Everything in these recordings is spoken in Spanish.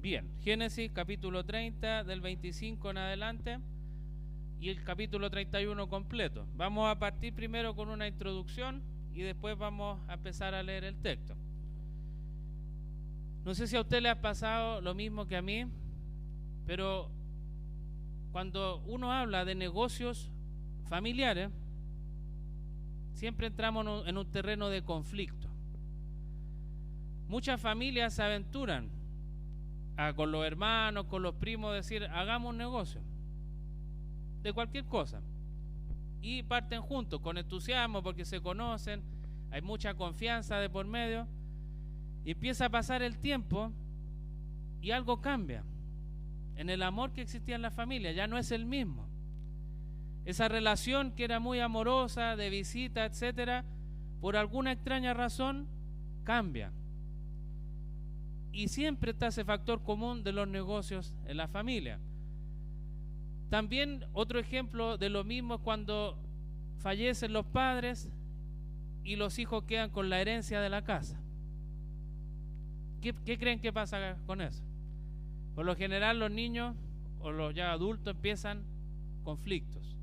Bien, Génesis capítulo 30 del 25 en adelante y el capítulo 31 completo. Vamos a partir primero con una introducción y después vamos a empezar a leer el texto. No sé si a usted le ha pasado lo mismo que a mí, pero cuando uno habla de negocios familiares, siempre entramos en un terreno de conflicto. Muchas familias se aventuran con los hermanos, con los primos, decir, hagamos un negocio de cualquier cosa. Y parten juntos, con entusiasmo, porque se conocen, hay mucha confianza de por medio. Y empieza a pasar el tiempo y algo cambia. En el amor que existía en la familia, ya no es el mismo. Esa relación que era muy amorosa, de visita, etcétera, por alguna extraña razón, cambia. Y siempre está ese factor común de los negocios en la familia. También otro ejemplo de lo mismo es cuando fallecen los padres y los hijos quedan con la herencia de la casa. ¿Qué creen que pasa con eso? Por lo general los niños o los ya adultos empiezan conflictos.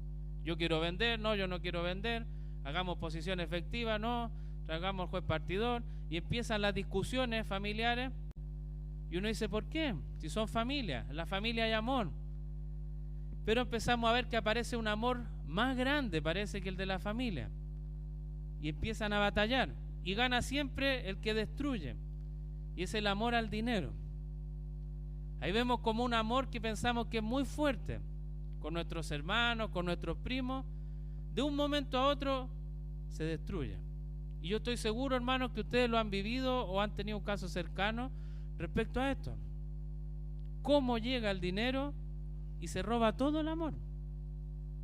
Yo quiero vender, no, yo no quiero vender, hagamos posición efectiva, no, traigamos al juez partidor, y empiezan las discusiones familiares. Y uno dice, ¿por qué? Si son familias, en la familia hay amor. Pero empezamos a ver que aparece un amor más grande, parece, que el de la familia. Y empiezan a batallar. Y gana siempre el que destruye. Y es el amor al dinero. Ahí vemos como un amor que pensamos que es muy fuerte, con nuestros hermanos, con nuestros primos, de un momento a otro se destruye. Y yo estoy seguro, hermanos, que ustedes lo han vivido o han tenido un caso cercano respecto a esto. ¿Cómo llega el dinero y se roba todo el amor?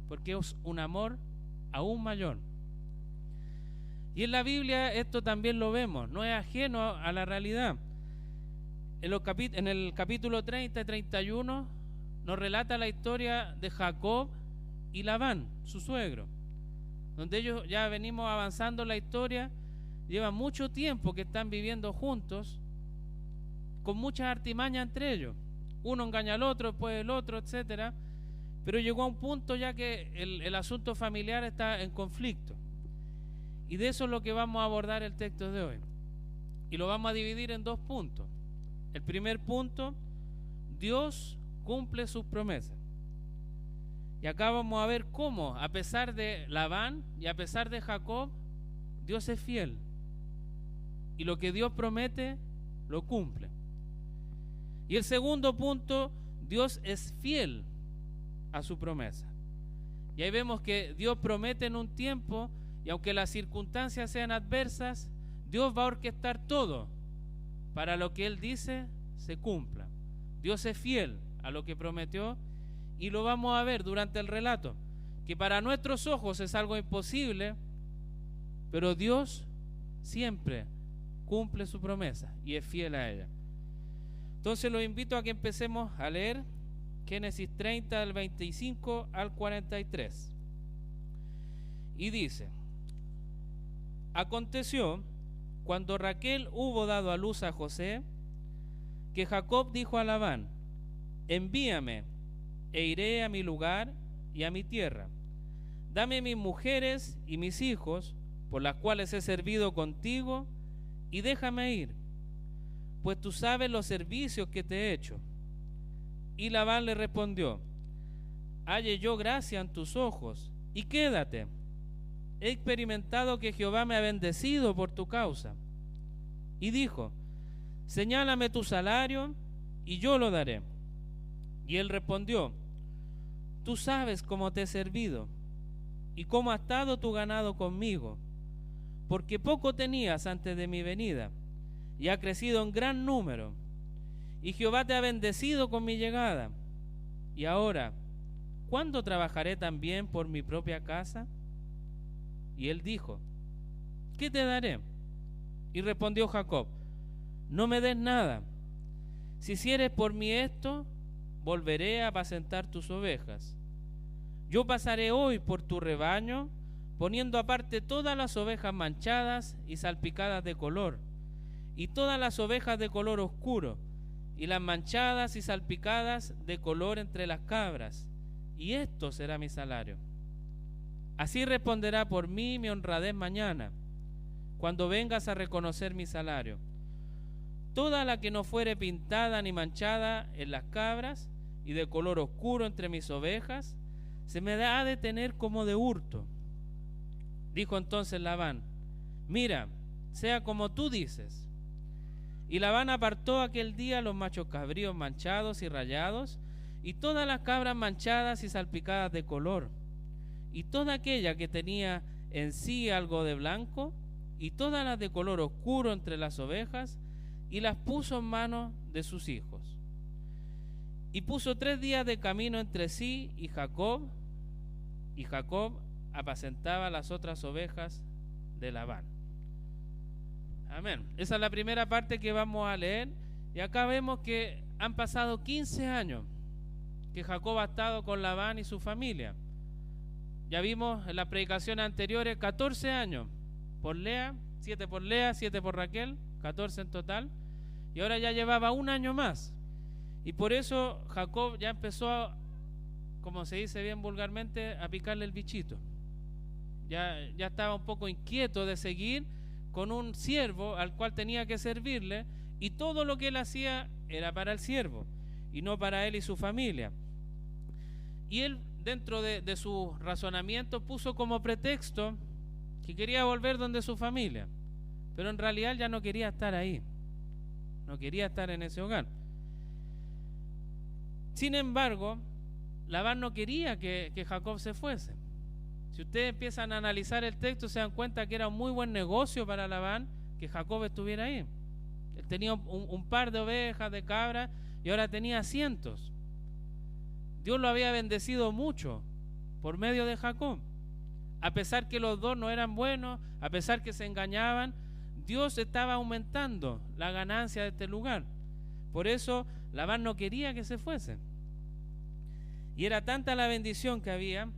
Porque es un amor aún mayor. Y en la Biblia esto también lo vemos, no es ajeno a la realidad. En el capítulo 30 y 31 nos relata la historia de Jacob y Labán, su suegro, donde ellos ya venimos avanzando la historia, llevan mucho tiempo que están viviendo juntos, con muchas artimañas entre ellos. Uno engaña al otro, después el otro, etcétera. Pero llegó a un punto ya que el asunto familiar está en conflicto. Y de eso es lo que vamos a abordar el texto de hoy. Y lo vamos a dividir en dos puntos. El primer punto, Dios cumple sus promesas. Y acá vamos a ver cómo, a pesar de Labán y a pesar de Jacob, Dios es fiel. Y lo que Dios promete, lo cumple. Y el segundo punto, Dios es fiel a su promesa. Y ahí vemos que Dios promete en un tiempo, y aunque las circunstancias sean adversas, Dios va a orquestar todo para lo que Él dice se cumpla. Dios es fiel a lo que prometió, y lo vamos a ver durante el relato, que para nuestros ojos es algo imposible, pero Dios siempre cumple su promesa y es fiel a ella. Entonces los invito a que empecemos a leer Génesis 30 del 25 al 43. Y dice: Aconteció, cuando Raquel hubo dado a luz a José, que Jacob dijo a Labán: envíame, e iré a mi lugar y a mi tierra. Dame mis mujeres y mis hijos, por las cuales he servido contigo, y déjame ir, pues tú sabes los servicios que te he hecho. Y Labán le respondió: halle yo gracia en tus ojos, y quédate. He experimentado que Jehová me ha bendecido por tu causa. Y dijo: señálame tu salario, y yo lo daré. Y él respondió: tú sabes cómo te he servido, y cómo ha estado tu ganado conmigo, porque poco tenías antes de mi venida, y ha crecido en gran número, y Jehová te ha bendecido con mi llegada. Y ahora, ¿cuándo trabajaré también por mi propia casa? Y él dijo: ¿qué te daré? Y respondió Jacob: no me des nada. Si hicieres por mí esto, volveré a apacentar tus ovejas. Yo pasaré hoy por tu rebaño, poniendo aparte todas las ovejas manchadas y salpicadas de color, y todas las ovejas de color oscuro, y las manchadas y salpicadas de color entre las cabras, y esto será mi salario. Así responderá por mí mi honradez mañana, cuando vengas a reconocer mi salario. Toda la que no fuere pintada ni manchada en las cabras y de color oscuro entre mis ovejas, se me ha de tener como de hurto. Dijo entonces Labán: mira, sea como tú dices. Y Labán apartó aquel día los machos cabríos manchados y rayados, y todas las cabras manchadas y salpicadas de color, y toda aquella que tenía en sí algo de blanco, y todas las de color oscuro entre las ovejas, y las puso en manos de sus hijos. Y puso 3 días de camino entre sí y Jacob apacentaba las otras ovejas de Labán. Amén. Esa es la primera parte que vamos a leer, y acá vemos que han pasado 15 años que Jacob ha estado con Labán y su familia. Ya vimos en las predicaciones anteriores 14 años por Lea, 7 por Lea, 7 por Raquel, 14 en total, y ahora ya llevaba 1 año más. Y por eso Jacob ya empezó, como se dice bien vulgarmente, a picarle el bichito. Ya estaba un poco inquieto de seguir con un siervo al cual tenía que servirle, y todo lo que él hacía era para el siervo y no para él y su familia. Y él, dentro de su razonamiento, puso como pretexto que quería volver donde su familia, pero en realidad ya no quería estar ahí, no quería estar en ese hogar. Sin embargo, Labán no quería que Jacob se fuese. Si ustedes empiezan a analizar el texto, se dan cuenta que era un muy buen negocio para Labán que Jacob estuviera ahí. Él tenía un par de ovejas, de cabras, y ahora tenía cientos. Dios lo había bendecido mucho por medio de Jacob. A pesar que los dos no eran buenos, a pesar que se engañaban, Dios estaba aumentando la ganancia de este lugar. Por eso Labán no quería que se fuese. Y era tanta la bendición que había,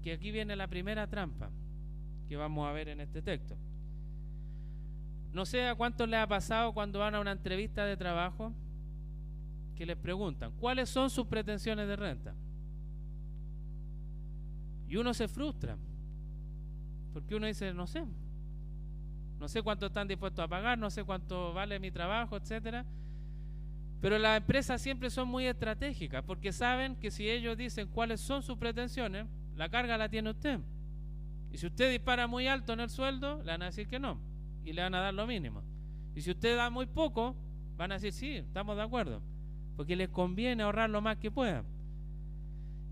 que aquí viene la primera trampa que vamos a ver en este texto. No sé a cuántos les ha pasado cuando van a una entrevista de trabajo que les preguntan cuáles son sus pretensiones de renta, y uno se frustra porque uno dice no sé cuánto están dispuestos a pagar, no sé cuánto vale mi trabajo, etcétera. Pero las empresas siempre son muy estratégicas, porque saben que si ellos dicen cuáles son sus pretensiones, la carga la tiene usted. Y si usted dispara muy alto en el sueldo, le van a decir que no, y le van a dar lo mínimo. Y si usted da muy poco, van a decir sí, estamos de acuerdo, porque les conviene ahorrar lo más que puedan.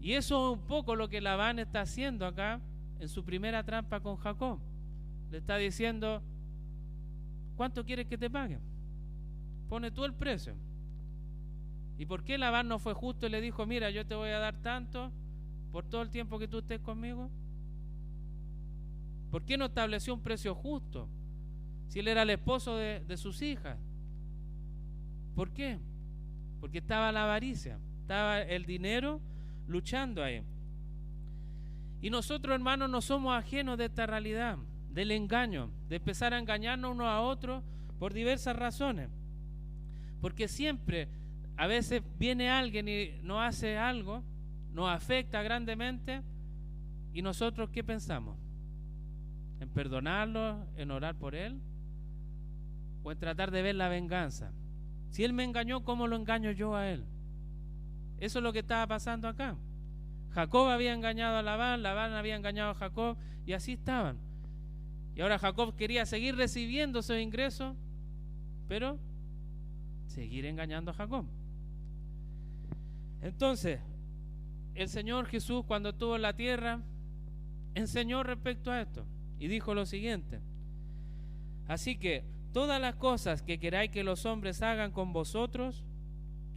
Y eso es un poco lo que Labán está haciendo acá en su primera trampa con Jacob. Le está diciendo: ¿cuánto quieres que te paguen? Pone tú el precio. ¿Y por qué Labán no fue justo y le dijo: mira, yo te voy a dar tanto por todo el tiempo que tú estés conmigo? ¿Por qué no estableció un precio justo si él era el esposo de sus hijas? ¿Por qué? Porque estaba la avaricia, estaba el dinero luchando ahí. Y nosotros, hermanos, no somos ajenos de esta realidad, del engaño, de empezar a engañarnos unos a otros por diversas razones. Porque siempre, a veces viene alguien y nos hace algo, nos afecta grandemente, y nosotros ¿qué pensamos? ¿En perdonarlo, en orar por él, o en tratar de ver la venganza? Si él me engañó, ¿cómo lo engaño yo a él? Eso es lo que estaba pasando acá. Jacob había engañado a Labán, Labán había engañado a Jacob, y así estaban. Y ahora Jacob quería seguir recibiendo esos ingresos, pero seguir engañando a Jacob. Entonces, el Señor Jesús, cuando estuvo en la tierra, enseñó respecto a esto y dijo lo siguiente: así que todas las cosas que queráis que los hombres hagan con vosotros,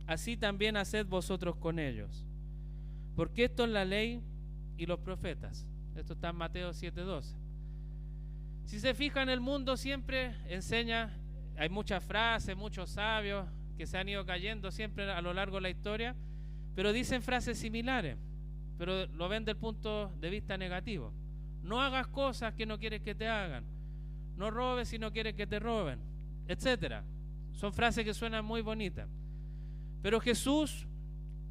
así también haced vosotros con ellos, porque esto es la ley y los profetas. Esto está en Mateo 7:12. Si se fijan, el mundo siempre enseña, hay muchas frases, muchos sabios que se han ido cayendo siempre a lo largo de la historia, pero dicen frases similares, pero lo ven del punto de vista negativo. No hagas cosas que no quieres que te hagan, no robes si no quieres que te roben, etcétera. Son frases que suenan muy bonitas, Pero Jesús,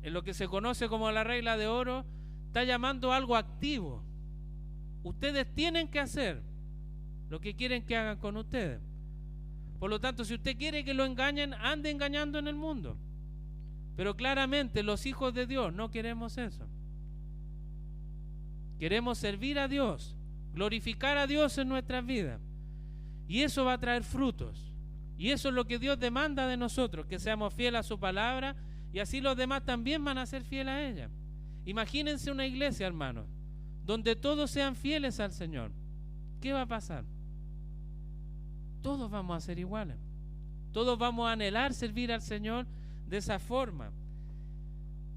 en lo que se conoce como la regla de oro, está llamando algo activo. Ustedes tienen que hacer lo que quieren que hagan con ustedes. Por lo tanto, si usted quiere que lo engañen, ande engañando en el mundo. Pero claramente los hijos de Dios no queremos eso. Queremos servir a Dios, glorificar a Dios en nuestras vidas. Y eso va a traer frutos. Y eso es lo que Dios demanda de nosotros, que seamos fieles a su palabra, y así los demás también van a ser fieles a ella. Imagínense una iglesia, hermanos, donde todos sean fieles al Señor. ¿Qué va a pasar? Todos vamos a ser iguales. Todos vamos a anhelar servir al Señor de esa forma.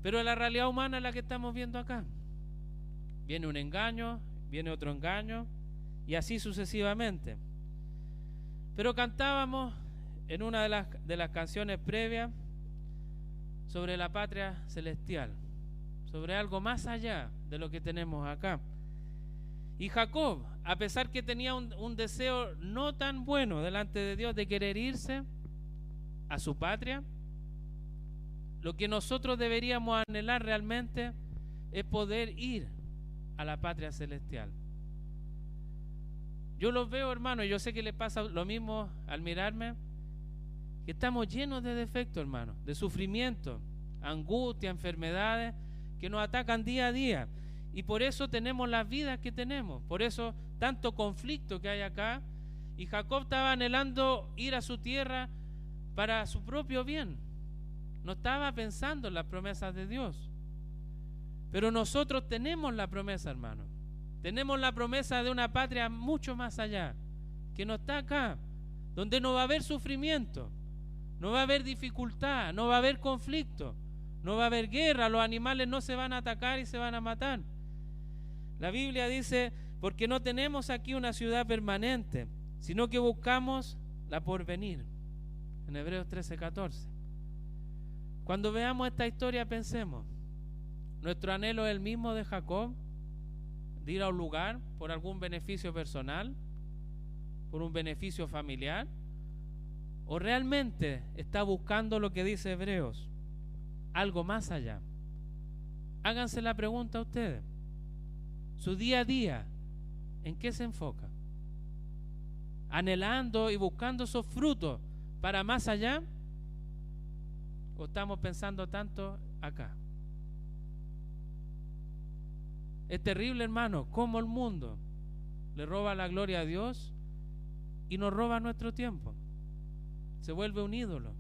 Pero la realidad humana es la que estamos viendo acá. Viene un engaño, viene otro engaño, y así sucesivamente. Pero cantábamos en una de las canciones previas sobre la patria celestial, sobre algo más allá de lo que tenemos acá. Y Jacob, a pesar que tenía un deseo no tan bueno delante de Dios de querer irse a su patria, lo que nosotros deberíamos anhelar realmente es poder ir a la patria celestial. Yo los veo, hermano, y yo sé que les pasa lo mismo al mirarme, que estamos llenos de defectos, hermano, de sufrimiento, angustia, enfermedades que nos atacan día a día. Y por eso tenemos las vidas que tenemos, por eso tanto conflicto que hay acá. Y Jacob estaba anhelando ir a su tierra para su propio bien. No estaba pensando en las promesas de Dios. Pero nosotros tenemos la promesa, hermano. Tenemos la promesa de una patria mucho más allá, que no está acá, donde no va a haber sufrimiento, no va a haber dificultad, no va a haber conflicto, no va a haber guerra, los animales no se van a atacar y se van a matar. La Biblia dice, porque no tenemos aquí una ciudad permanente, sino que buscamos la porvenir, en Hebreos 13:14. Cuando veamos esta historia pensemos, ¿nuestro anhelo es el mismo de Jacob? De ir a un lugar por algún beneficio personal, por un beneficio familiar, o realmente está buscando lo que dice Hebreos, algo más allá. Háganse la pregunta a ustedes, su día a día, ¿en qué se enfoca? ¿Anhelando y buscando esos frutos para más allá? ¿O estamos pensando tanto acá? Es terrible, hermano, cómo el mundo le roba la gloria a Dios y nos roba nuestro tiempo. Se vuelve un ídolo.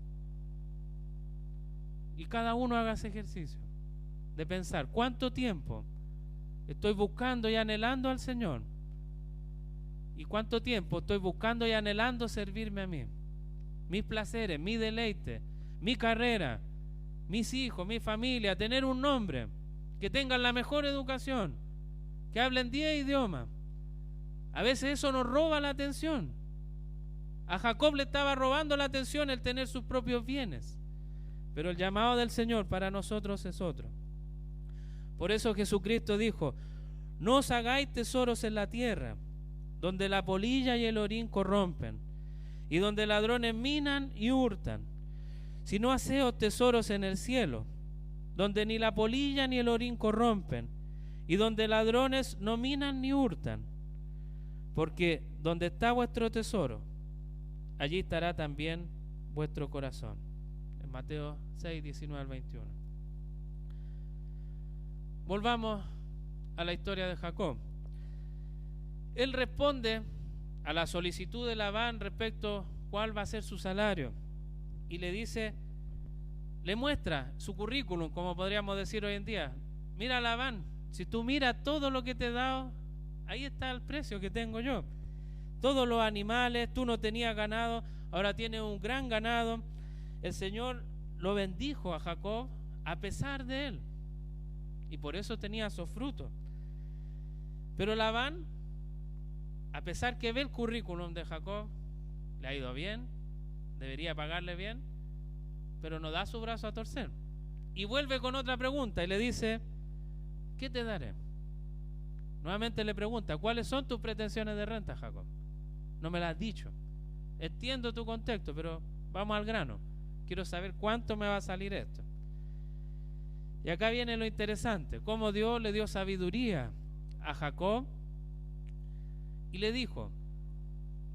Y cada uno haga ese ejercicio de pensar, ¿cuánto tiempo estoy buscando y anhelando al Señor? ¿Y cuánto tiempo estoy buscando y anhelando servirme a mí? Mis placeres, mi deleite, mi carrera, mis hijos, mi familia, tener un nombre, que tengan la mejor educación, que hablen 10 idiomas. A veces eso nos roba la atención. A Jacob le estaba robando la atención el tener sus propios bienes. Pero el llamado del Señor para nosotros es otro. Por eso Jesucristo dijo, no os hagáis tesoros en la tierra, donde la polilla y el orín corrompen, y donde ladrones minan y hurtan, sino haceos tesoros en el cielo, donde ni la polilla ni el orín corrompen, y donde ladrones no minan ni hurtan, porque donde está vuestro tesoro, allí estará también vuestro corazón. En Mateo 6, 19 al 21. Volvamos a la historia de Jacob. Él responde a la solicitud de Labán respecto cuál va a ser su salario, y le dice, le muestra su currículum, como podríamos decir hoy en día. Mira, Labán, si tú miras todo lo que te he dado, ahí está el precio que tengo yo. Todos los animales, tú no tenías ganado, ahora tienes un gran ganado. El Señor lo bendijo a Jacob a pesar de él, y por eso tenía esos frutos. Pero Labán, a pesar que ve el currículum de Jacob, le ha ido bien, debería pagarle bien, pero no da su brazo a torcer. Y vuelve con otra pregunta y le dice, ¿qué te daré? Nuevamente le pregunta, ¿cuáles son tus pretensiones de renta, Jacob? No me las has dicho. Entiendo tu contexto, pero vamos al grano. Quiero saber cuánto me va a salir esto. Y acá viene lo interesante, cómo Dios le dio sabiduría a Jacob y le dijo,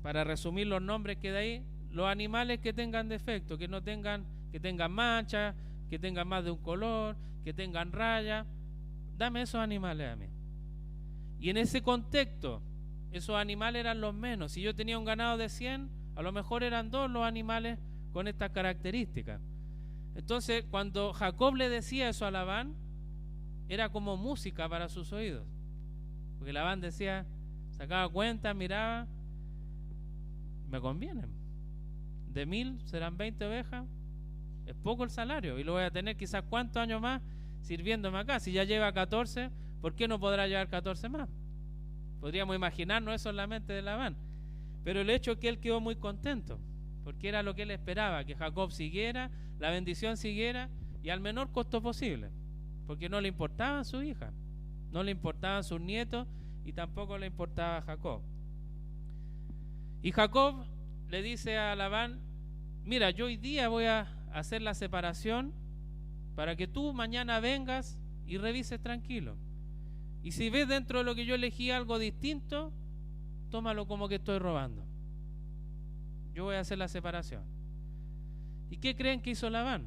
para resumir los nombres que de ahí, los animales que tengan defecto, que tengan manchas, que tengan más de un color, que tengan rayas, dame esos animales a mí. Y en ese contexto, esos animales eran los menos. Si yo tenía un ganado de 100, a lo mejor eran 2 los animales con estas características. Entonces, cuando Jacob le decía eso a Labán, era como música para sus oídos. Porque Labán decía, sacaba cuenta, miraba, me conviene. De 1000 serán 20 ovejas, es poco el salario, y lo voy a tener quizás cuántos años más sirviéndome acá. Si ya lleva 14, ¿por qué no podrá llevar 14 más? Podríamos imaginarnos eso en la mente de Labán. Pero el hecho es que él quedó muy contento, porque era lo que él esperaba, que Jacob siguiera, la bendición siguiera, y al menor costo posible, porque no le importaban sus hijas, no le importaban sus nietos, y tampoco le importaba a Jacob. Y Jacob le dice a Labán, mira, yo hoy día voy a hacer la separación para que tú mañana vengas y revises tranquilo. Y si ves dentro de lo que yo elegí algo distinto, tómalo como que estoy robando. Yo voy a hacer la separación. ¿Y qué creen que hizo Labán?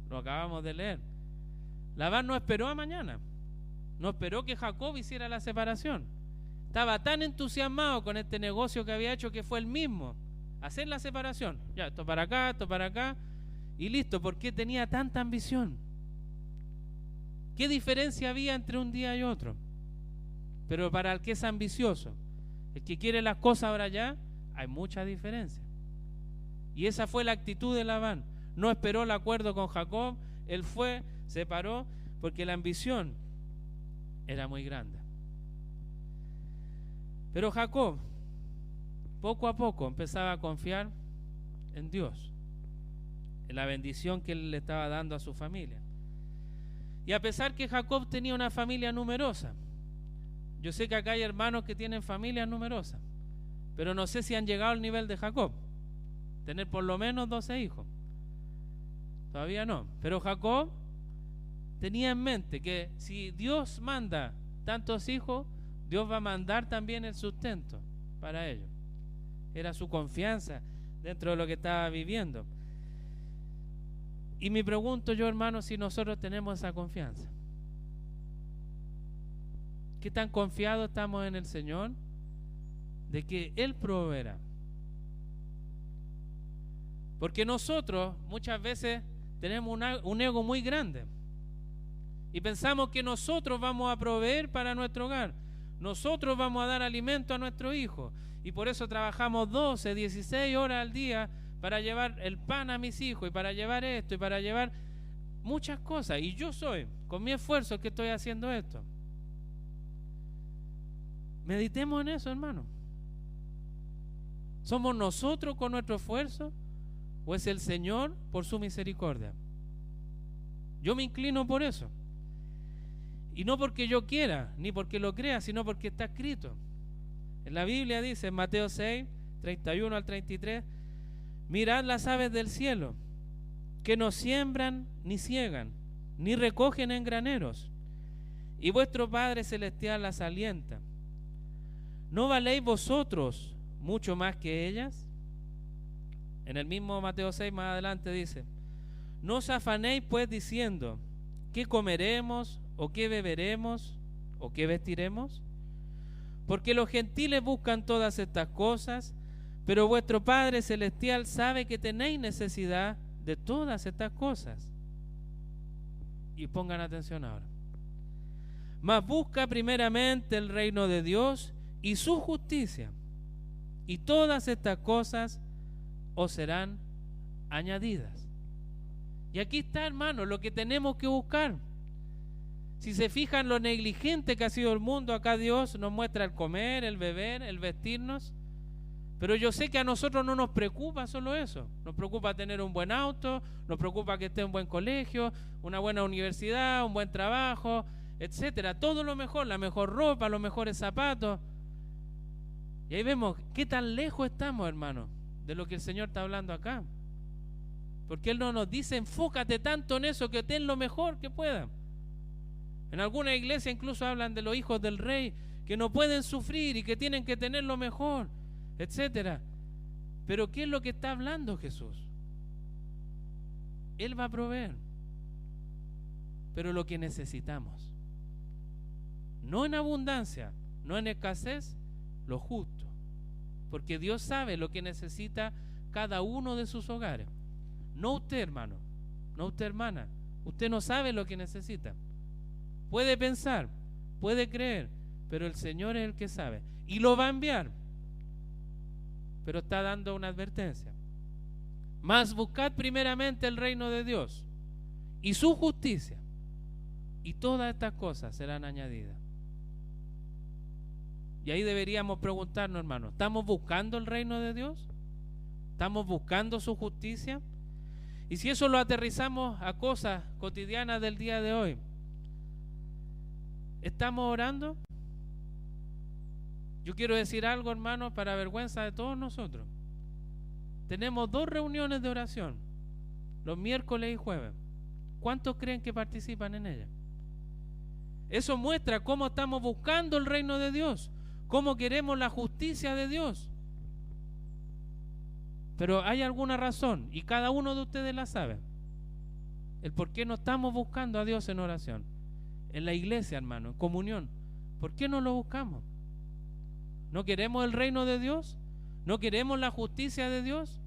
Lo acabamos de leer. Labán no esperó a mañana. No esperó que Jacob hiciera la separación. Estaba tan entusiasmado con este negocio que había hecho que fue él mismo hacer la separación. Ya, esto para acá, y listo. ¿Por qué tenía tanta ambición? ¿Qué diferencia había entre un día y otro? Pero para el que es ambicioso, el que quiere las cosas ahora ya, hay mucha diferencia. Y esa fue la actitud de Labán. No esperó el acuerdo con Jacob, él fue, se paró, porque la ambición era muy grande. Pero Jacob, poco a poco, empezaba a confiar en Dios, en la bendición que él le estaba dando a su familia. Y a pesar que Jacob tenía una familia numerosa, yo sé que acá hay hermanos que tienen familias numerosas, pero no sé si han llegado al nivel de Jacob, tener por lo menos 12 hijos. Todavía no. Pero Jacob tenía en mente que si Dios manda tantos hijos, Dios va a mandar también el sustento para ellos. Era su confianza dentro de lo que estaba viviendo. Y me pregunto yo, hermano, si nosotros tenemos esa confianza. ¿Qué tan confiados estamos en el Señor de que Él proveerá? Porque nosotros muchas veces tenemos un ego muy grande y pensamos que nosotros vamos a proveer para nuestro hogar, nosotros vamos a dar alimento a nuestro hijo, y por eso trabajamos 12, 16 horas al día para llevar el pan a mis hijos, y para llevar esto, y para llevar muchas cosas, y yo soy, con mi esfuerzo, que estoy haciendo esto. Meditemos en eso, hermano. ¿Somos nosotros con nuestro esfuerzo o es el Señor por su misericordia? Yo me inclino por eso, y no porque yo quiera ni porque lo crea, sino porque está escrito. En la Biblia dice, en Mateo 6, 31 al 33, mirad las aves del cielo, que no siembran ni ciegan, ni recogen en graneros, y vuestro Padre Celestial las alienta. ¿No valéis vosotros mucho más que ellas? En el mismo Mateo 6 más adelante dice, no os afanéis pues diciendo, ¿qué comeremos, o qué beberemos, o qué vestiremos? Porque los gentiles buscan todas estas cosas, pero vuestro Padre Celestial sabe que tenéis necesidad de todas estas cosas. Y pongan atención ahora. Mas busca primeramente el reino de Dios y su justicia, y todas estas cosas os serán añadidas. Y aquí está, hermano, lo que tenemos que buscar. Si se fijan lo negligente que ha sido el mundo, acá Dios nos muestra el comer, el beber, el vestirnos. Pero yo sé que a nosotros no nos preocupa solo eso. Nos preocupa tener un buen auto, nos preocupa que esté en un buen colegio, una buena universidad, un buen trabajo, etcétera. Todo lo mejor, la mejor ropa, los mejores zapatos. Y ahí vemos qué tan lejos estamos, hermano, de lo que el Señor está hablando acá. Porque Él no nos dice enfócate tanto en eso, que ten lo mejor que pueda. En alguna iglesia incluso hablan de los hijos del rey, que no pueden sufrir y que tienen que tener lo mejor, etcétera. Pero ¿qué es lo que está hablando Jesús? Él va a proveer, pero lo que necesitamos, no en abundancia, no en escasez, lo justo, porque Dios sabe lo que necesita cada uno de sus hogares. No usted, hermano, no usted, hermana, usted no sabe lo que necesita. Puede pensar, puede creer, pero el Señor es el que sabe y lo va a enviar. Pero está dando una advertencia: mas buscad primeramente el reino de Dios y su justicia, y todas estas cosas serán añadidas. Y ahí deberíamos preguntarnos, hermano, ¿estamos buscando el reino de Dios? ¿Estamos buscando su justicia? Y si eso lo aterrizamos a cosas cotidianas del día de hoy, ¿estamos orando? Yo quiero decir algo, hermano, para vergüenza de todos nosotros. Tenemos 2 reuniones de oración, los miércoles y jueves. ¿Cuántos creen que participan en ellas? Eso muestra cómo estamos buscando el reino de Dios, cómo queremos la justicia de Dios. Pero hay alguna razón, y cada uno de ustedes la sabe, el por qué no estamos buscando a Dios en oración, en la iglesia, hermano, en comunión. ¿Por qué no lo buscamos? ¿No queremos el reino de Dios? ¿No queremos la justicia de Dios?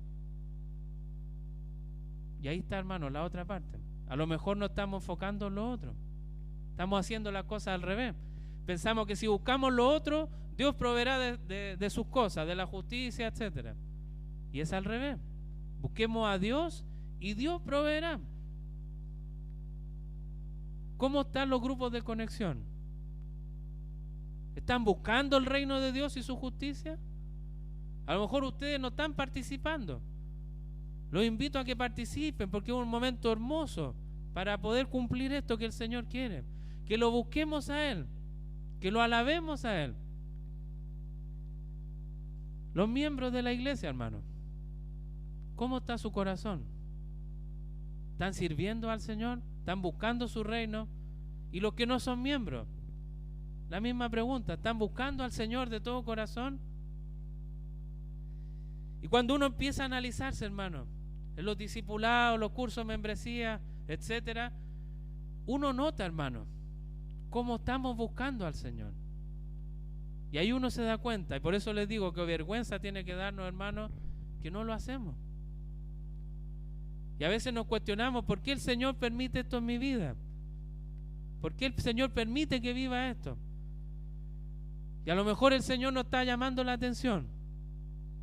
Y ahí está, hermano, la otra parte. A lo mejor no estamos enfocando en lo otro. Estamos haciendo las cosas al revés. Pensamos que si buscamos lo otro, Dios proveerá de sus cosas, de la justicia, etcétera. Y es al revés. Busquemos a Dios y Dios proveerá. ¿Cómo están los grupos de conexión? ¿Están buscando el reino de Dios y su justicia? A lo mejor ustedes no están participando. Los invito a que participen, porque es un momento hermoso para poder cumplir esto que el Señor quiere. Que lo busquemos a Él, que lo alabemos a Él. Los miembros de la iglesia, hermano, ¿cómo está su corazón? ¿Están sirviendo al Señor? ¿Están buscando su reino? Y los que no son miembros, la misma pregunta: ¿están buscando al Señor de todo corazón? Y cuando uno empieza a analizarse, hermano, en los discipulados, los cursos de membresía, etcétera, uno nota, hermano, cómo estamos buscando al Señor. Y ahí uno se da cuenta, y por eso les digo que vergüenza tiene que darnos, hermano, que no lo hacemos. Y a veces nos cuestionamos: ¿por qué el Señor permite esto en mi vida? ¿Por qué el Señor permite que viva esto? Y a lo mejor el Señor nos está llamando la atención,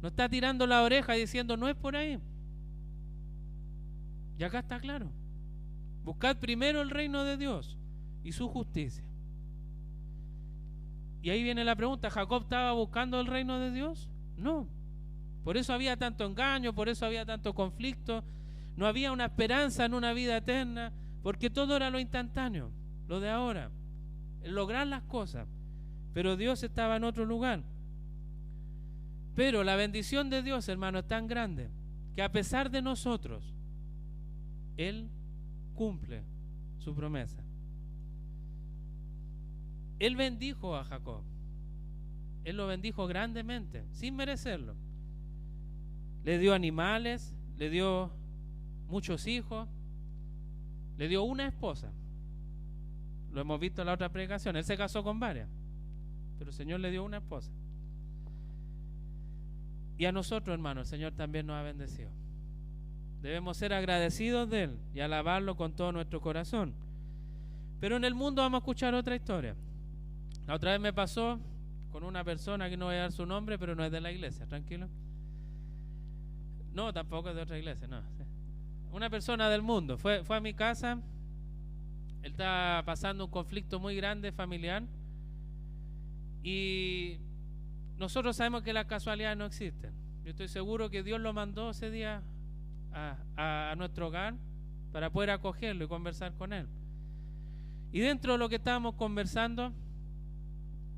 nos está tirando la oreja y diciendo: no es por ahí. Y acá está claro: buscad primero el reino de Dios y su justicia. Y ahí viene la pregunta: ¿Jacob estaba buscando el reino de Dios? No. Por eso había tanto engaño, por eso había tanto conflicto. No había una esperanza en una vida eterna, porque todo era lo instantáneo, lo de ahora, el lograr las cosas. Pero Dios estaba en otro lugar. Pero la bendición de Dios, hermano, es tan grande que a pesar de nosotros, Él cumple su promesa. Él bendijo a Jacob. Él lo bendijo grandemente, sin merecerlo. Le dio animales, le dio muchos hijos, le dio una esposa. Lo hemos visto en la otra predicación. Él se casó con varias, pero el Señor le dio una esposa. Y a nosotros, hermano, el Señor también nos ha bendecido. Debemos ser agradecidos de Él y alabarlo con todo nuestro corazón. Pero en el mundo vamos a escuchar otra historia. La otra vez me pasó con una persona que no voy a dar su nombre, pero no es de la iglesia, tranquilo. No, tampoco es de otra iglesia, no. Una persona del mundo fue a mi casa. Él está pasando un conflicto muy grande familiar. Y nosotros sabemos que las casualidades no existen. Yo estoy seguro que Dios lo mandó ese día a nuestro hogar para poder acogerlo y conversar con él. Y dentro de lo que estábamos conversando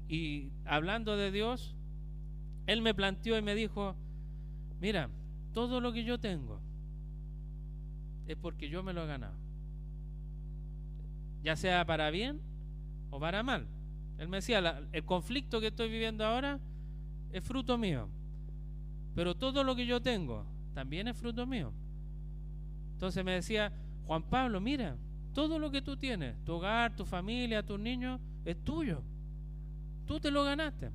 y hablando de Dios, él me planteó y me dijo: mira, todo lo que yo tengo es porque yo me lo he ganado, ya sea para bien o para mal. Él me decía, el conflicto que estoy viviendo ahora es fruto mío, pero todo lo que yo tengo también es fruto mío. Entonces me decía, Juan Pablo, mira, todo lo que tú tienes, tu hogar, tu familia, tus niños, es tuyo. Tú te lo ganaste.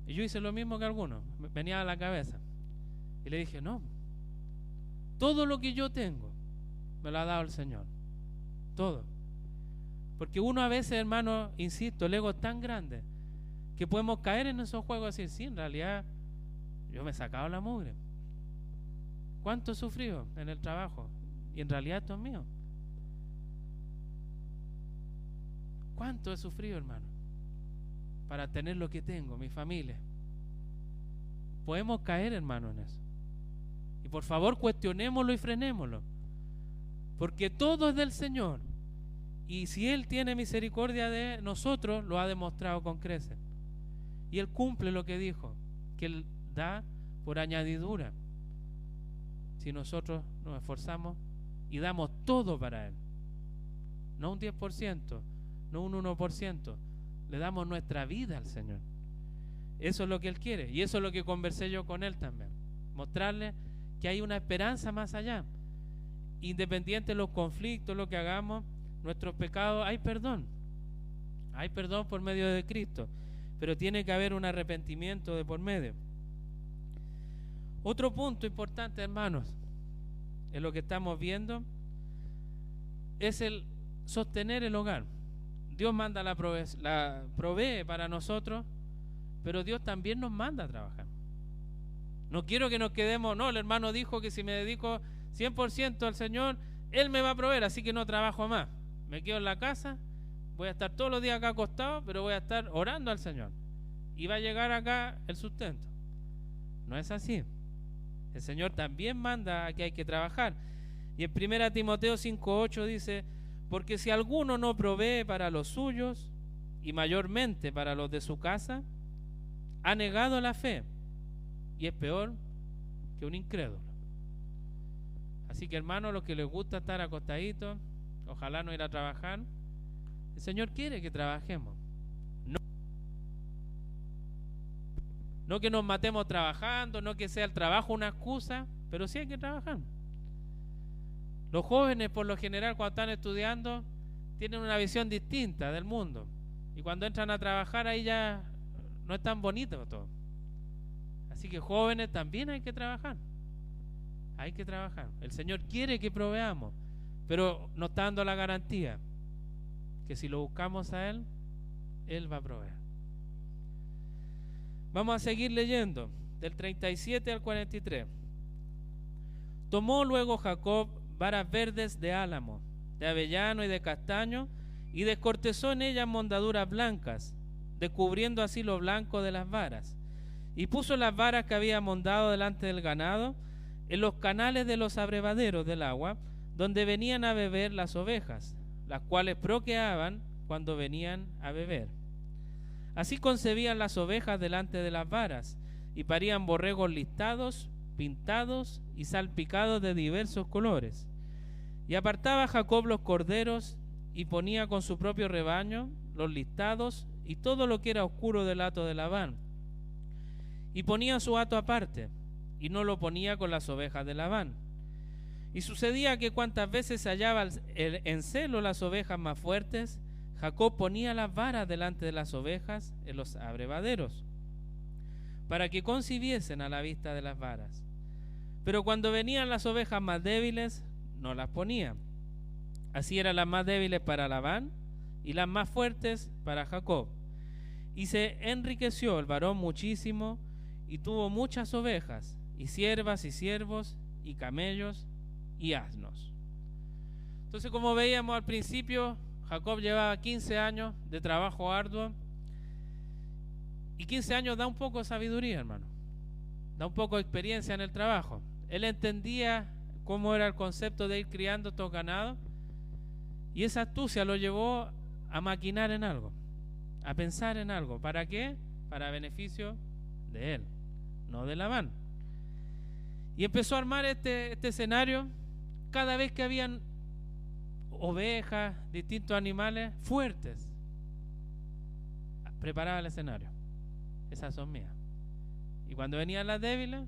Y yo hice lo mismo que algunos, me venía a la cabeza. Y le dije, no, todo lo que yo tengo me lo ha dado el Señor. Todo. Porque uno a veces, hermano, insisto, el ego es tan grande que podemos caer en esos juegos y decir, sí, en realidad yo me he sacado la mugre. ¿Cuánto he sufrido en el trabajo? Y en realidad esto es mío. ¿Cuánto he sufrido, hermano, para tener lo que tengo, mi familia? Podemos caer, hermano, en eso. Y por favor, cuestionémoslo y frenémoslo. Porque todo es del Señor. Y si Él tiene misericordia de nosotros, lo ha demostrado con creces. Y Él cumple lo que dijo, que Él da por añadidura. Si nosotros nos esforzamos y damos todo para Él. No un 10%, no un 1%. Le damos nuestra vida al Señor. Eso es lo que Él quiere. Y eso es lo que conversé yo con Él también. Mostrarle que hay una esperanza más allá. Independiente de los conflictos, lo que hagamos, nuestros pecados, hay perdón. Hay perdón por medio de Cristo. Pero tiene que haber un arrepentimiento de por medio. Otro punto importante, hermanos, en lo que estamos viendo, es el sostener el hogar. Dios manda la provee para nosotros, pero Dios también nos manda a trabajar. No quiero que nos quedemos, no, el hermano dijo que si me dedico 100% al Señor, Él me va a proveer, así que no trabajo más. Me quedo en la casa, voy a estar todos los días acá acostado, pero voy a estar orando al Señor. Y va a llegar acá el sustento. No es así. El Señor también manda a que hay que trabajar. Y en 1 Timoteo 5:8 dice, porque si alguno no provee para los suyos, y mayormente para los de su casa, ha negado la fe, y es peor que un incrédulo. Así que, hermanos, los que les gusta estar acostaditos, ojalá no ir a trabajar, el Señor quiere que trabajemos. No que nos matemos trabajando, no que sea el trabajo una excusa, pero sí hay que trabajar. Los jóvenes, por lo general, cuando están estudiando, tienen una visión distinta del mundo. Y cuando entran a trabajar, ahí ya no es tan bonito todo. Así que jóvenes, también hay que trabajar. Hay que trabajar. El Señor quiere que proveamos, pero nos está dando la garantía que si lo buscamos a Él, Él va a proveer. Vamos a seguir leyendo del 37 al 43. Tomó luego Jacob varas verdes de álamo, de avellano y de castaño, y descortezó en ellas mondaduras blancas, descubriendo así lo blanco de las varas. Y puso las varas que había mondado delante del ganado en los canales de los abrevaderos del agua, donde venían a beber las ovejas, las cuales proqueaban cuando venían a beber. Así concebían las ovejas delante de las varas, y parían borregos listados, pintados y salpicados de diversos colores. Y apartaba Jacob los corderos, y ponía con su propio rebaño los listados y todo lo que era oscuro del hato de Labán. Y ponía su hato aparte, y no lo ponía con las ovejas de Labán. Y sucedía que cuantas veces se hallaba en celo las ovejas más fuertes, Jacob ponía las varas delante de las ovejas en los abrevaderos, para que concibiesen a la vista de las varas. Pero cuando venían las ovejas más débiles, no las ponía. Así eran las más débiles para Labán y las más fuertes para Jacob. Y se enriqueció el varón muchísimo, y tuvo muchas ovejas, y siervas y siervos, y camellos y asnos. Entonces, como veíamos al principio, Jacob llevaba 15 años de trabajo arduo, y 15 años da un poco de sabiduría, hermano. Da un poco de experiencia en el trabajo. Él entendía cómo era el concepto de ir criando estos ganados, y esa astucia lo llevó a maquinar en algo, a pensar en algo. ¿Para qué? Para beneficio de él, no de Labán. Y empezó a armar este escenario. Cada vez que habían ovejas, distintos animales fuertes, preparaba el escenario. Esas son mías. Y cuando venían las débiles,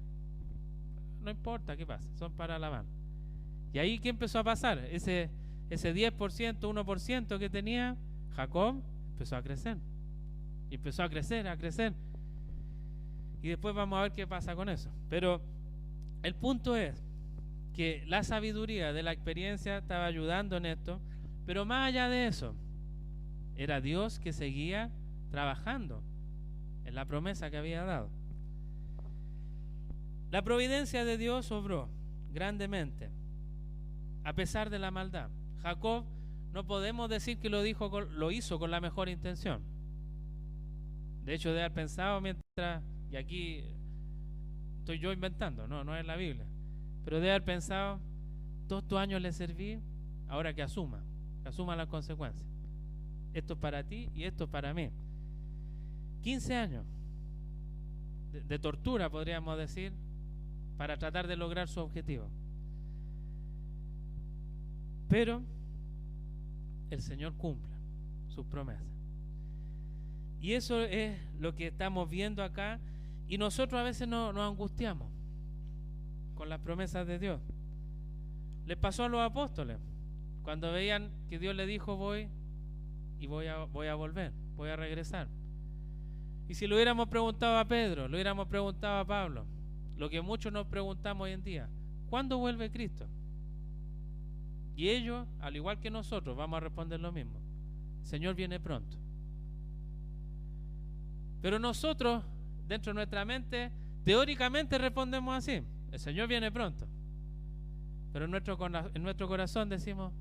no importa qué pasa, son para alabar. Y ahí, ¿qué empezó a pasar? Ese 10%, 1% que tenía Jacob empezó a crecer. Y empezó a crecer, a crecer. Y después vamos a ver qué pasa con eso. Pero el punto es que la sabiduría de la experiencia estaba ayudando en esto. Pero más allá de eso, era Dios que seguía trabajando en la promesa que había dado. La providencia de Dios obró grandemente, a pesar de la maldad. Jacob, no podemos decir que lo hizo con la mejor intención. De hecho, de haber pensado mientras, y aquí estoy yo inventando, no es la Biblia, pero de haber pensado, todos estos años le serví, ahora que asuma las consecuencias. Esto es para ti y esto es para mí. 15 años de tortura, podríamos decir, para tratar de lograr su objetivo. Pero el Señor cumple sus promesas. Y eso es lo que estamos viendo acá. Y nosotros a veces nos angustiamos con las promesas de Dios. Les pasó a los apóstoles, cuando veían que Dios le dijo: voy a volver, voy a regresar. Y si lo hubiéramos preguntado a Pedro, lo hubiéramos preguntado a Pablo, lo que muchos nos preguntamos hoy en día: ¿cuándo vuelve Cristo? Y ellos, al igual que nosotros, vamos a responder lo mismo: el Señor viene pronto. Pero nosotros, dentro de nuestra mente, teóricamente respondemos así: el Señor viene pronto. Pero en nuestro corazón decimos: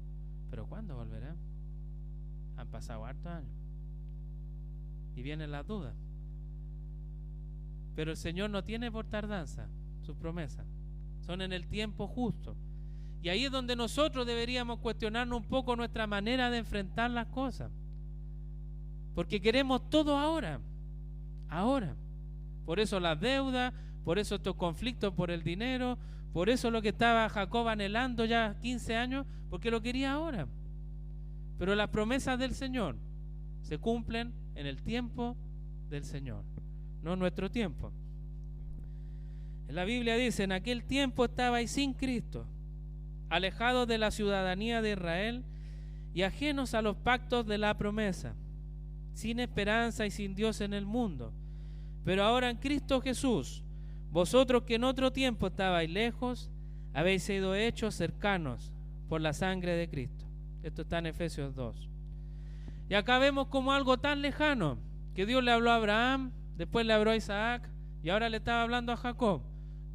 ¿pero cuándo volverá? Han pasado hartos años. Y vienen las dudas. Pero el Señor no tiene por tardanza sus promesas. Son en el tiempo justo. Y ahí es donde nosotros deberíamos cuestionarnos un poco nuestra manera de enfrentar las cosas. Porque queremos todo ahora. Ahora. Por eso las deudas, por eso estos conflictos por el dinero, por eso lo que estaba Jacob anhelando ya 15 años, porque lo quería ahora. Pero las promesas del Señor se cumplen en el tiempo del Señor, no en nuestro tiempo. En la Biblia dice: en aquel tiempo estabais sin Cristo, alejados de la ciudadanía de Israel y ajenos a los pactos de la promesa, sin esperanza y sin Dios en el mundo. Pero ahora en Cristo Jesús, vosotros que en otro tiempo estabais lejos, habéis sido hechos cercanos por la sangre de Cristo. Esto está en Efesios 2. Y acá vemos como algo tan lejano, que Dios le habló a Abraham, después le habló a Isaac, y ahora le estaba hablando a Jacob,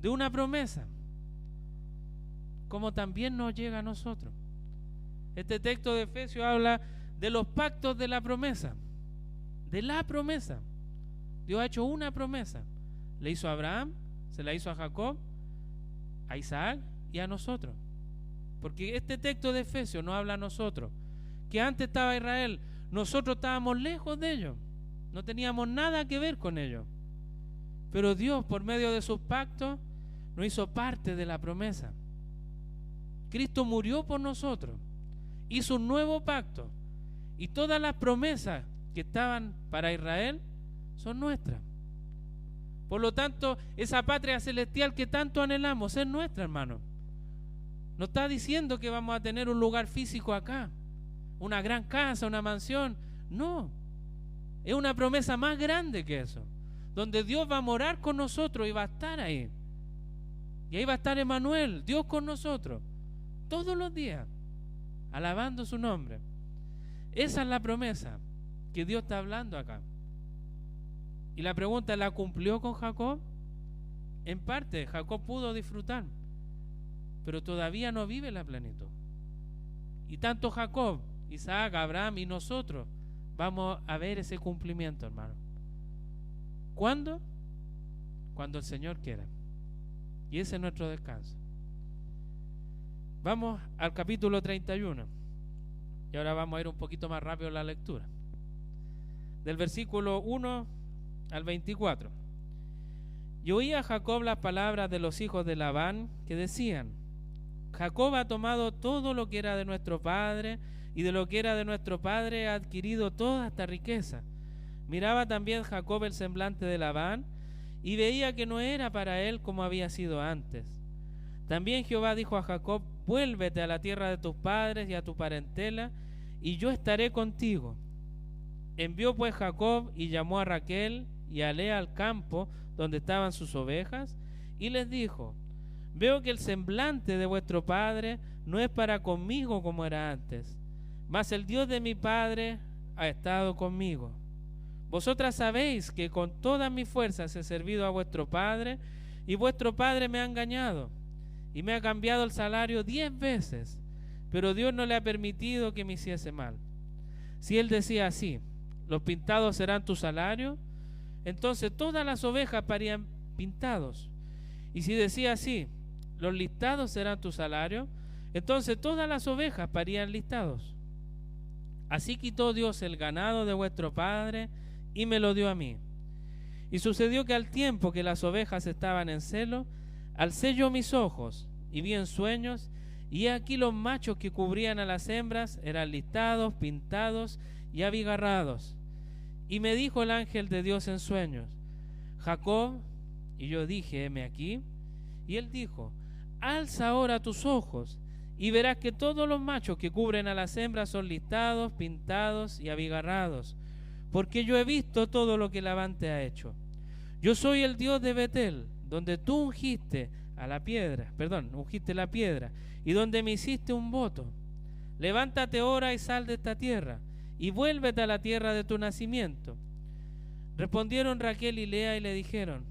de una promesa, como también nos llega a nosotros. Este texto de Efesios habla de los pactos de la promesa, de la promesa. Dios ha hecho una promesa, le hizo a Abraham, se la hizo a Jacob, a Isaac y a nosotros. Porque este texto de Efesios nos habla a nosotros, que antes estaba Israel, nosotros estábamos lejos de ellos, no teníamos nada que ver con ellos. Pero Dios, por medio de sus pactos, nos hizo parte de la promesa. Cristo murió por nosotros, hizo un nuevo pacto, y todas las promesas que estaban para Israel son nuestras. Por lo tanto, esa patria celestial que tanto anhelamos es nuestra, hermano. No está diciendo que vamos a tener un lugar físico acá, una gran casa, una mansión. No, es una promesa más grande que eso, donde Dios va a morar con nosotros y va a estar ahí. Y ahí va a estar Emmanuel, Dios con nosotros, todos los días, alabando su nombre. Esa es la promesa que Dios está hablando acá. Y la pregunta: ¿la cumplió con Jacob? En parte, Jacob pudo disfrutar, pero todavía no vive la plenitud. Y tanto Jacob, Isaac, Abraham y nosotros vamos a ver ese cumplimiento, hermano. ¿Cuándo? Cuando el Señor quiera. Y ese es nuestro descanso. Vamos al capítulo 31. Y ahora vamos a ir un poquito más rápido en la lectura. Del versículo 1 al 24. Y oía Jacob las palabras de los hijos de Labán, que decían: Jacob ha tomado todo lo que era de nuestro padre, y de lo que era de nuestro padre ha adquirido toda esta riqueza. Miraba también Jacob el semblante de Labán, y veía que no era para él como había sido antes. También Jehová dijo a Jacob: vuélvete a la tierra de tus padres y a tu parentela, y yo estaré contigo. Envió pues Jacob y llamó a Raquel y a Lea al campo donde estaban sus ovejas, y les dijo: veo que el semblante de vuestro padre no es para conmigo como era antes, mas el Dios de mi padre ha estado conmigo. Vosotras sabéis que con todas mis fuerzas he servido a vuestro padre, y vuestro padre me ha engañado, y me ha cambiado el salario 10 veces, pero Dios no le ha permitido que me hiciese mal. Si él decía así: los pintados serán tu salario, entonces todas las ovejas parían pintados. Y si decía así: los listados serán tu salario, entonces todas las ovejas parían listados. Así quitó Dios el ganado de vuestro padre y me lo dio a mí. Y sucedió que al tiempo que las ovejas estaban en celo, alcé yo mis ojos y vi en sueños, y aquí los machos que cubrían a las hembras eran listados, pintados y abigarrados. Y me dijo el ángel de Dios en sueños: Jacob. Y yo dije: heme aquí. Y él dijo: alza ahora tus ojos y verás que todos los machos que cubren a las hembras son listados, pintados y abigarrados, porque yo he visto todo lo que Labán te ha hecho. Yo soy el Dios de Betel, donde tú ungiste la piedra, y donde me hiciste un voto. Levántate ahora y sal de esta tierra, y vuélvete a la tierra de tu nacimiento. Respondieron Raquel y Lea y le dijeron: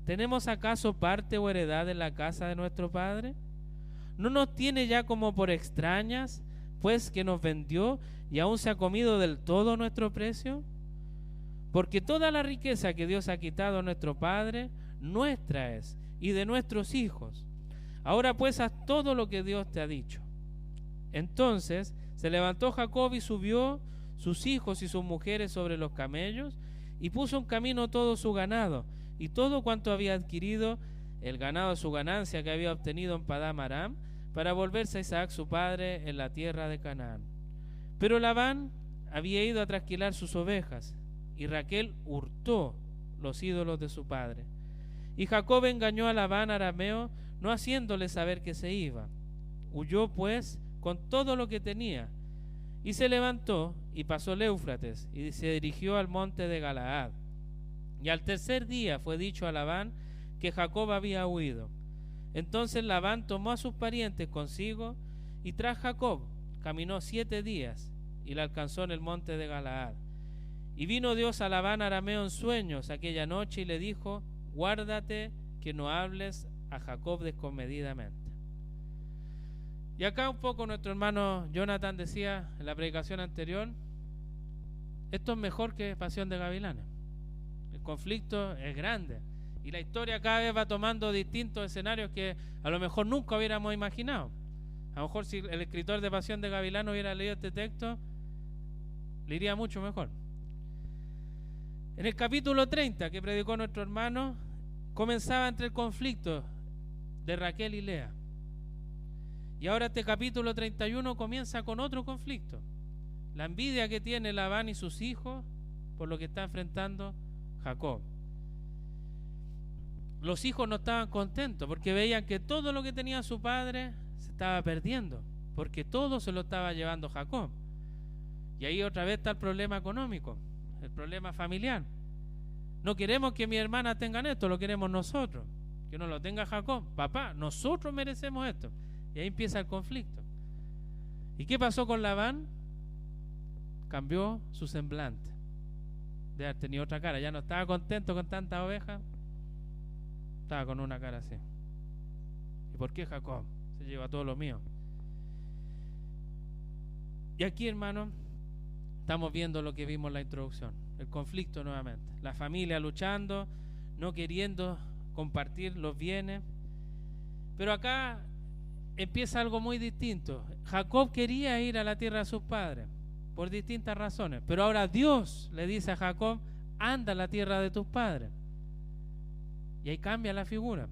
¿tenemos acaso parte o heredad en la casa de nuestro padre? ¿No nos tiene ya como por extrañas, pues que nos vendió y aún se ha comido del todo nuestro precio? Porque toda la riqueza que Dios ha quitado a nuestro padre, nuestra es, y de nuestros hijos. Ahora pues haz todo lo que Dios te ha dicho. Entonces se levantó Jacob y subió sus hijos y sus mujeres sobre los camellos, y puso en camino todo su ganado, y todo cuanto había adquirido, el ganado de su ganancia que había obtenido en Padán Aram, para volverse a Isaac su padre en la tierra de Canaán. Pero Labán había ido a trasquilar sus ovejas, y Raquel hurtó los ídolos de su padre. Y Jacob engañó a Labán arameo, no haciéndole saber que se iba. Huyó pues con todo lo que tenía, y se levantó y pasó el Éufrates, y se dirigió al monte de Galaad. Y al tercer día fue dicho a Labán que Jacob había huido. Entonces Labán tomó a sus parientes consigo, y tras Jacob caminó 7 días, y le alcanzó en el monte de Galaad. Y vino Dios a Labán arameo en sueños aquella noche, y le dijo: guárdate que no hables a Jacob descomedidamente. Y acá un poco nuestro hermano Jonathan decía en la predicación anterior: esto es mejor que Pasión de Gavilanes. El conflicto es grande y la historia cada vez va tomando distintos escenarios que a lo mejor nunca hubiéramos imaginado. A lo mejor si el escritor de Pasión de Gavilanes hubiera leído este texto, le iría mucho mejor. En el capítulo 30 que predicó nuestro hermano, comenzaba entre el conflicto de Raquel y Lea. Y ahora este capítulo 31 comienza con otro conflicto: la envidia que tiene Labán y sus hijos por lo que está enfrentando Jacob. Los hijos no estaban contentos porque veían que todo lo que tenía su padre se estaba perdiendo, porque todo se lo estaba llevando Jacob. Y ahí otra vez está el problema económico, el problema familiar. No queremos que mi hermana tengan esto, lo queremos nosotros. Que no lo tenga Jacob. Papá, nosotros merecemos esto. Y ahí empieza el conflicto. ¿Y qué pasó con Labán? Cambió su semblante. De haber tenido otra cara. Ya no estaba contento con tantas ovejas. Estaba con una cara así. ¿Y por qué Jacob se lleva todo lo mío? Y aquí, hermano, estamos viendo lo que vimos en la introducción. El conflicto nuevamente. La familia luchando, no queriendo compartir los bienes. Pero acá empieza algo muy distinto. Jacob quería ir a la tierra de sus padres por distintas razones, pero ahora Dios le dice a Jacob: anda a la tierra de tus padres. Y ahí cambia la figura.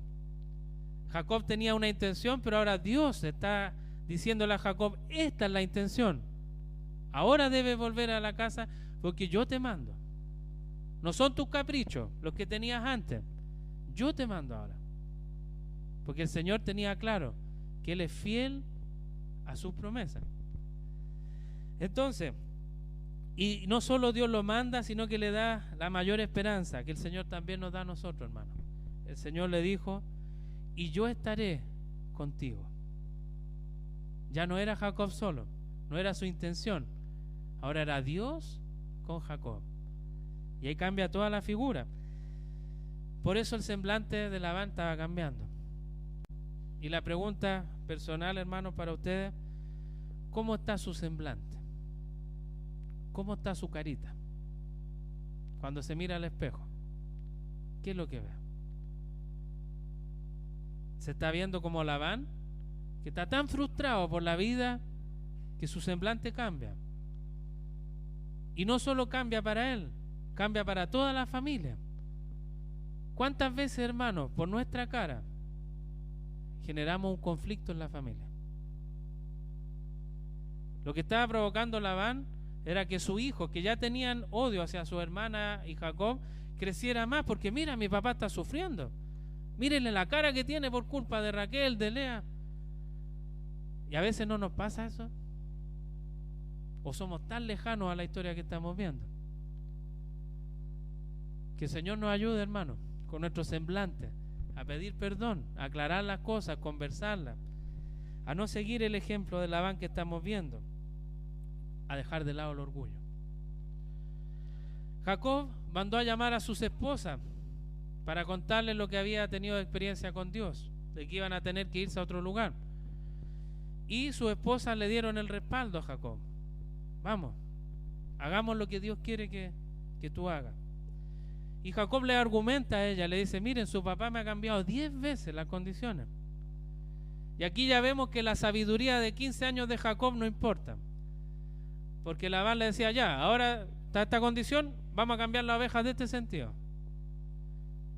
Jacob tenía una intención, pero ahora Dios está diciéndole a Jacob, esta es la intención. Ahora debes volver a la casa porque yo te mando. No son tus caprichos, los que tenías antes. Yo te mando ahora. Porque el Señor tenía claro que Él es fiel a sus promesas. Entonces, y no solo Dios lo manda, sino que le da la mayor esperanza que el Señor también nos da a nosotros, hermano. El Señor le dijo, y yo estaré contigo. Ya no era Jacob solo, no era su intención. Ahora era Dios con Jacob. Y ahí cambia toda la figura. Por eso el semblante de Labán estaba cambiando. Y la pregunta personal, hermano, para ustedes, ¿cómo está su semblante? ¿Cómo está su carita? Cuando se mira al espejo, ¿qué es lo que ve? ¿Se está viendo como Labán, que está tan frustrado por la vida que su semblante cambia? Y no solo cambia para él, cambia para toda la familia. ¿Cuántas veces, hermanos, por nuestra cara generamos un conflicto en la familia? Lo que estaba provocando Labán era que sus hijos, que ya tenían odio hacia su hermana y Jacob, creciera más, porque mira, mi papá está sufriendo. Mírenle la cara que tiene por culpa de Raquel, de Lea. Y a veces no nos pasa eso. O somos tan lejanos a la historia que estamos viendo. Que el Señor nos ayude, hermano, con nuestro semblante, a pedir perdón, a aclarar las cosas, a conversarlas, a no seguir el ejemplo de Labán que estamos viendo, a dejar de lado el orgullo. Jacob mandó a llamar a sus esposas para contarles lo que había tenido de experiencia con Dios, de que iban a tener que irse a otro lugar. Y sus esposas le dieron el respaldo a Jacob. Vamos, hagamos lo que Dios quiere que tú hagas. Y Jacob le argumenta a ella, le dice, miren, su papá me ha cambiado 10 veces las condiciones. Y aquí ya vemos que la sabiduría de 15 años de Jacob no importa. Porque Labán le decía, ya, ahora está esta condición, vamos a cambiar las ovejas de este sentido.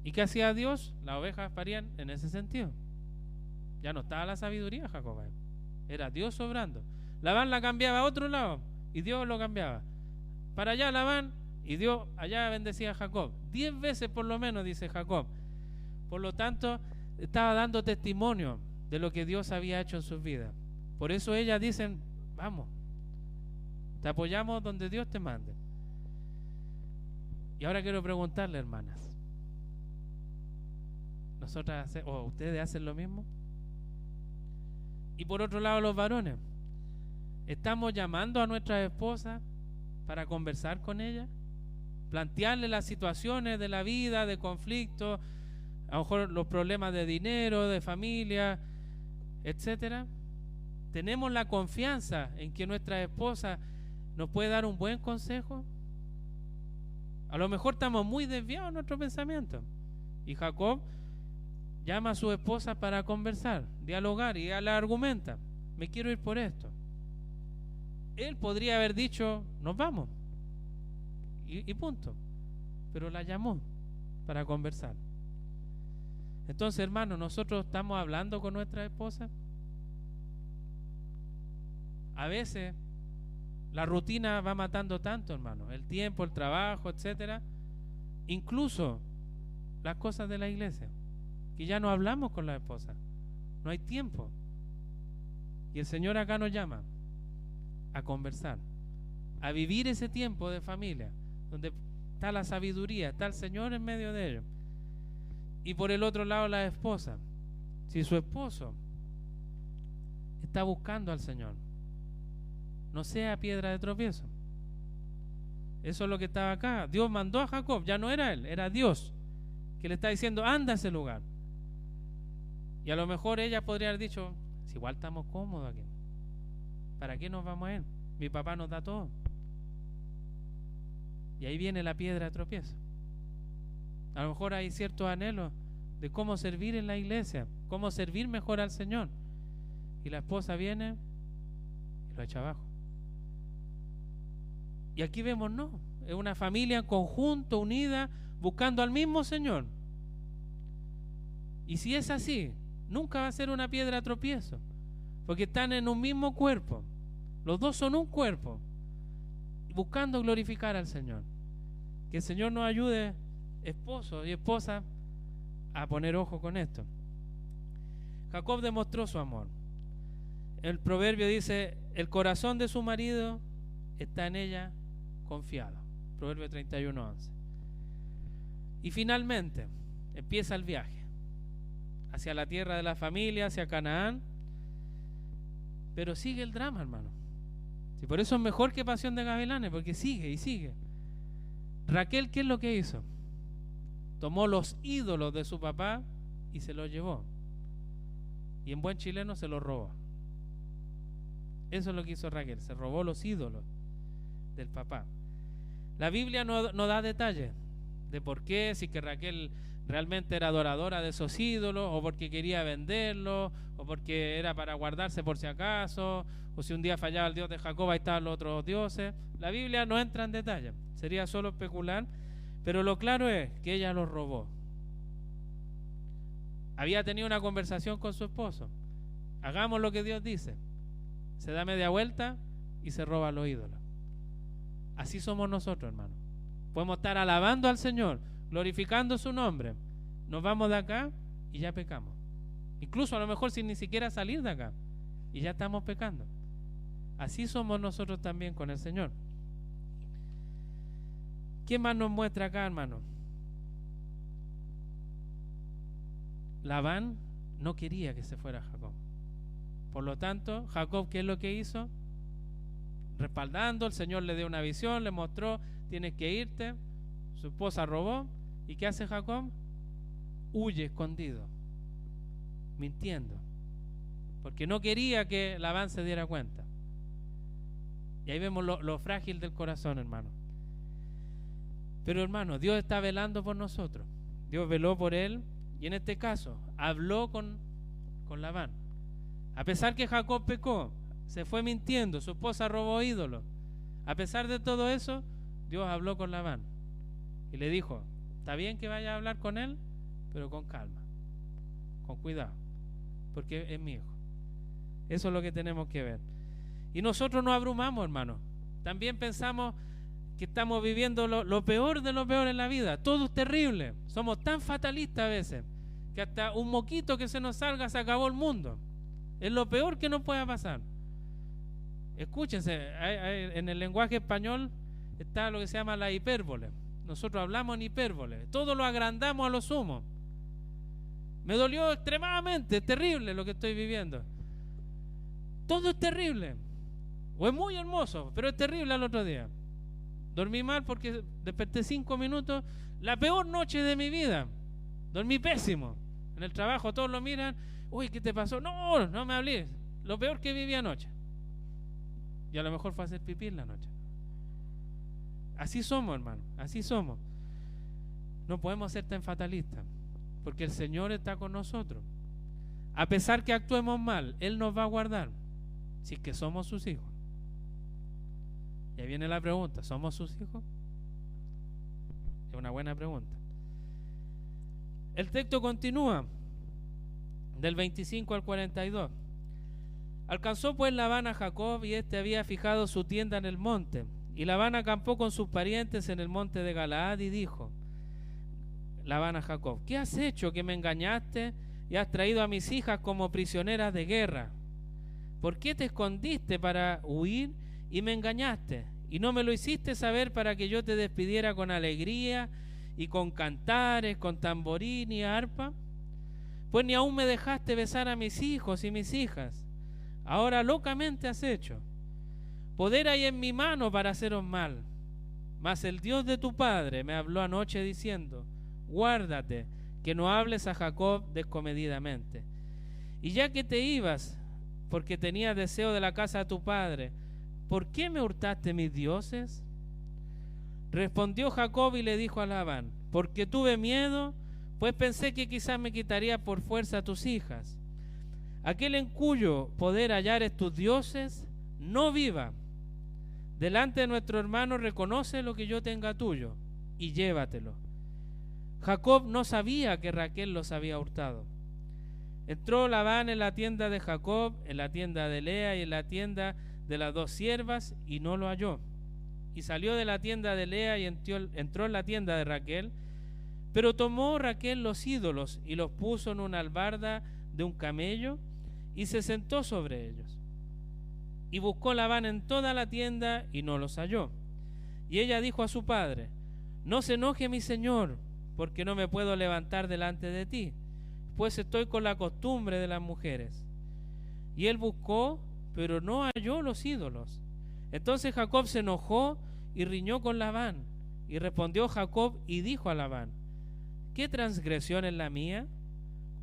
¿Y qué hacía Dios? Las ovejas parían en ese sentido. Ya no estaba la sabiduría, Jacob. Era Dios sobrando. Labán la cambiaba a otro lado y Dios lo cambiaba. Para allá Labán y Dios allá bendecía a Jacob. 10 veces por lo menos, dice Jacob. Por lo tanto, estaba dando testimonio de lo que Dios había hecho en sus vidas. Por eso ellas dicen, vamos, te apoyamos donde Dios te mande. Y ahora quiero preguntarle, hermanas, ¿nosotras o ustedes hacen lo mismo? Y por otro lado, los varones, ¿estamos llamando a nuestras esposas para conversar con ellas? Plantearle las situaciones de la vida, de conflicto, a lo mejor los problemas de dinero, de familia, etcétera. ¿Tenemos la confianza en que nuestra esposa nos puede dar un buen consejo? A lo mejor estamos muy desviados en nuestro pensamiento. Y Jacob llama a su esposa para conversar, dialogar, y ella le argumenta, me quiero ir por esto. Él podría haber dicho, nos vamos, y punto. Pero la llamó para conversar. Entonces, hermano, nosotros estamos hablando con nuestra esposa. A veces la rutina va matando tanto, hermano, el tiempo, el trabajo, etcétera, incluso las cosas de la iglesia, que ya no hablamos con la esposa, no hay tiempo. Y el Señor acá nos llama a conversar, a vivir ese tiempo de familia, donde está la sabiduría, está el Señor en medio de ellos. Y por el otro lado, la esposa, si su esposo está buscando al Señor, no sea piedra de tropiezo. Eso es lo que estaba acá. Dios mandó a Jacob, ya no era él, era Dios, que le está diciendo, anda a ese lugar. Y a lo mejor ella podría haber dicho, si igual estamos cómodos aquí, ¿para qué nos vamos a ir? Mi papá nos da todo. Y ahí viene la piedra de tropiezo. A lo mejor hay ciertos anhelos de cómo servir en la iglesia, cómo servir mejor al Señor. Y la esposa viene y lo echa abajo. Y aquí vemos, no, es una familia en conjunto, unida, buscando al mismo Señor. Y si es así, nunca va a ser una piedra de tropiezo, porque están en un mismo cuerpo. Los dos son un cuerpo, buscando glorificar al Señor. Que el Señor nos ayude, esposos y esposas, a poner ojo con esto. Jacob demostró su amor. El proverbio dice: el corazón de su marido está en ella confiado. Proverbio 31:11. Y finalmente empieza el viaje hacia la tierra de la familia, hacia Canaán. Pero sigue el drama, hermano. Sí, por eso es mejor que Pasión de Gavilanes, porque sigue y sigue. Raquel, ¿qué es lo que hizo? Tomó los ídolos de su papá y se los llevó. Y en buen chileno se los robó. Eso es lo que hizo Raquel, se robó los ídolos del papá. La Biblia no da detalles de por qué, si que Raquel realmente era adoradora de esos ídolos, o porque quería venderlos, o porque era para guardarse por si acaso, o si un día fallaba el Dios de Jacob, ahí estaban los otros dioses. La Biblia no entra en detalle, sería solo especular, pero lo claro es que ella los robó. Había tenido una conversación con su esposo: hagamos lo que Dios dice. Se da media vuelta y se roba los ídolos. Así somos nosotros, hermano. Podemos estar alabando al Señor, glorificando su nombre. Nos vamos de acá y ya pecamos. Incluso a lo mejor sin ni siquiera salir de acá, y ya estamos pecando. Así somos nosotros también con el Señor. ¿Quién más nos muestra acá, hermano? Labán no quería que se fuera Jacob. Por lo tanto, Jacob, ¿qué es lo que hizo? Respaldando, el Señor le dio una visión, le mostró: tienes que irte. Su esposa robó. ¿Y qué hace Jacob? Huye escondido, mintiendo, porque no quería que Labán se diera cuenta. Y ahí vemos lo frágil del corazón, hermano. Pero, hermano, Dios está velando por nosotros. Dios veló por él, y en este caso habló con Labán. A pesar que Jacob pecó, se fue mintiendo, su esposa robó ídolos, a pesar de todo eso, Dios habló con Labán y le dijo: está bien que vaya a hablar con él, pero con calma, con cuidado, porque es mi hijo. Eso es lo que tenemos que ver. Y nosotros nos abrumamos, hermano. También pensamos que estamos viviendo lo peor de lo peor en la vida. Todo es terrible. Somos tan fatalistas a veces que hasta un moquito que se nos salga se acabó el mundo. Es lo peor que nos pueda pasar. Escúchense, en el lenguaje español está lo que se llama la hipérbole. Nosotros hablamos en hipérbole. Todo lo agrandamos a lo sumo. Me dolió extremadamente, es terrible lo que estoy viviendo. Todo es terrible. O es muy hermoso, pero es terrible al otro día. Dormí mal porque desperté 5 minutos. La peor noche de mi vida. Dormí pésimo. En el trabajo todos lo miran: uy, ¿qué te pasó? No, no me hablé. Lo peor que viví anoche. Y a lo mejor fue a hacer pipí en la noche. Así somos, hermano, así somos. No podemos ser tan fatalistas, porque el Señor está con nosotros. A pesar que actuemos mal, Él nos va a guardar, si es que somos sus hijos. Y ahí viene la pregunta: ¿somos sus hijos? Es una buena pregunta. El texto continúa del 25 al 42. Alcanzó pues Labán a Jacob, y éste había fijado su tienda en el monte. Y Labán acampó con sus parientes en el monte de Galaad, y dijo Labán a Jacob: ¿qué has hecho que me engañaste y has traído a mis hijas como prisioneras de guerra? ¿Por qué te escondiste para huir y me engañaste? Y no me lo hiciste saber para que yo te despidiera con alegría y con cantares, con tamborín y arpa. Pues ni aún me dejaste besar a mis hijos y mis hijas. Ahora locamente has hecho. Poder hay en mi mano para haceros mal. Mas el Dios de tu padre me habló anoche diciendo: guárdate que no hables a Jacob descomedidamente. Y ya que te ibas, porque tenías deseo de la casa de tu padre, ¿por qué me hurtaste mis dioses? Respondió Jacob y le dijo a Labán: porque tuve miedo, pues pensé que quizás me quitaría por fuerza a tus hijas. Aquel en cuyo poder hallares tus dioses, no viva. Delante de nuestro hermano reconoce lo que yo tenga tuyo y llévatelo. Jacob no sabía que Raquel los había hurtado, Entró Labán en la tienda de Jacob, en la tienda de Lea y en la tienda de las 2 siervas, y no lo halló. Y salió de la tienda de Lea y entró en la tienda de Raquel. Pero tomó Raquel los ídolos y los puso en una albarda de un camello y se sentó sobre ellos. Y buscó Labán en toda la tienda y no los halló. Y ella dijo a su padre: no se enoje mi señor, porque no me puedo levantar delante de ti, pues estoy con la costumbre de las mujeres. Y él buscó, pero no halló los ídolos. Entonces Jacob se enojó y riñó con Labán. Y respondió Jacob y dijo a Labán: ¿qué transgresión es la mía?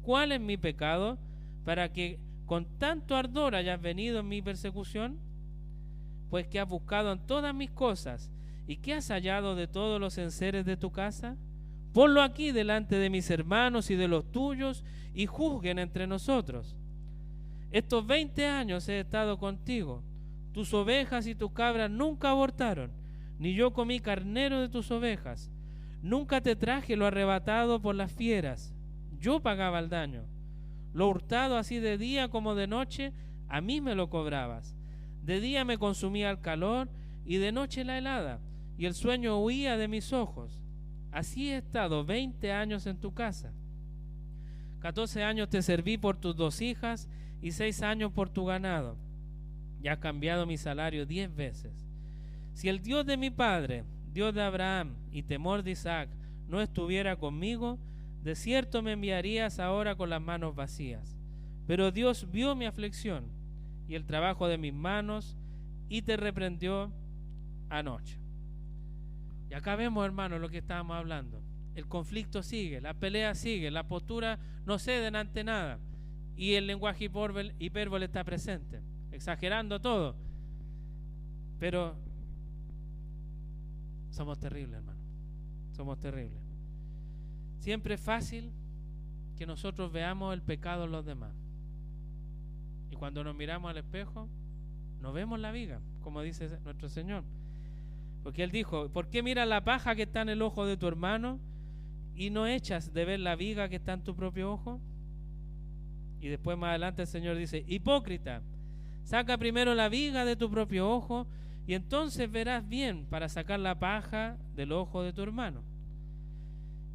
¿Cuál es mi pecado para que con tanto ardor hayas venido en mi persecución? Pues que has buscado en todas mis cosas, y que has hallado de todos los enseres de tu casa. Ponlo aquí delante de mis hermanos y de los tuyos, y juzguen entre nosotros. Estos 20 años he estado contigo. Tus ovejas y tus cabras nunca abortaron, ni yo comí carnero de tus ovejas. Nunca te traje lo arrebatado por las fieras. Yo pagaba el daño. Lo hurtado así de día como de noche, a mí me lo cobrabas. De día me consumía el calor y de noche la helada, y el sueño huía de mis ojos. Así he estado 20 años en tu casa. 14 años te serví por tus 2 hijas y 6 años por tu ganado. Y has cambiado mi salario 10 veces. Si el Dios de mi padre, Dios de Abraham y temor de Isaac, no estuviera conmigo, de cierto me enviarías ahora con las manos vacías. Pero Dios vio mi aflicción y el trabajo de mis manos y te reprendió anoche. Y acá vemos, hermanos, lo que estábamos hablando. El conflicto sigue, la pelea sigue, la postura no ceden ante nada. Y el lenguaje hipérbole está presente, exagerando todo. Pero somos terribles, hermano. Somos terribles. Siempre es fácil que nosotros veamos el pecado en los demás. Y cuando nos miramos al espejo, no vemos la viga, como dice nuestro Señor. Porque Él dijo: ¿por qué miras la paja que está en el ojo de tu hermano y no echas de ver la viga que está en tu propio ojo? Y después más adelante el Señor dice: hipócrita, saca primero la viga de tu propio ojo y entonces verás bien para sacar la paja del ojo de tu hermano.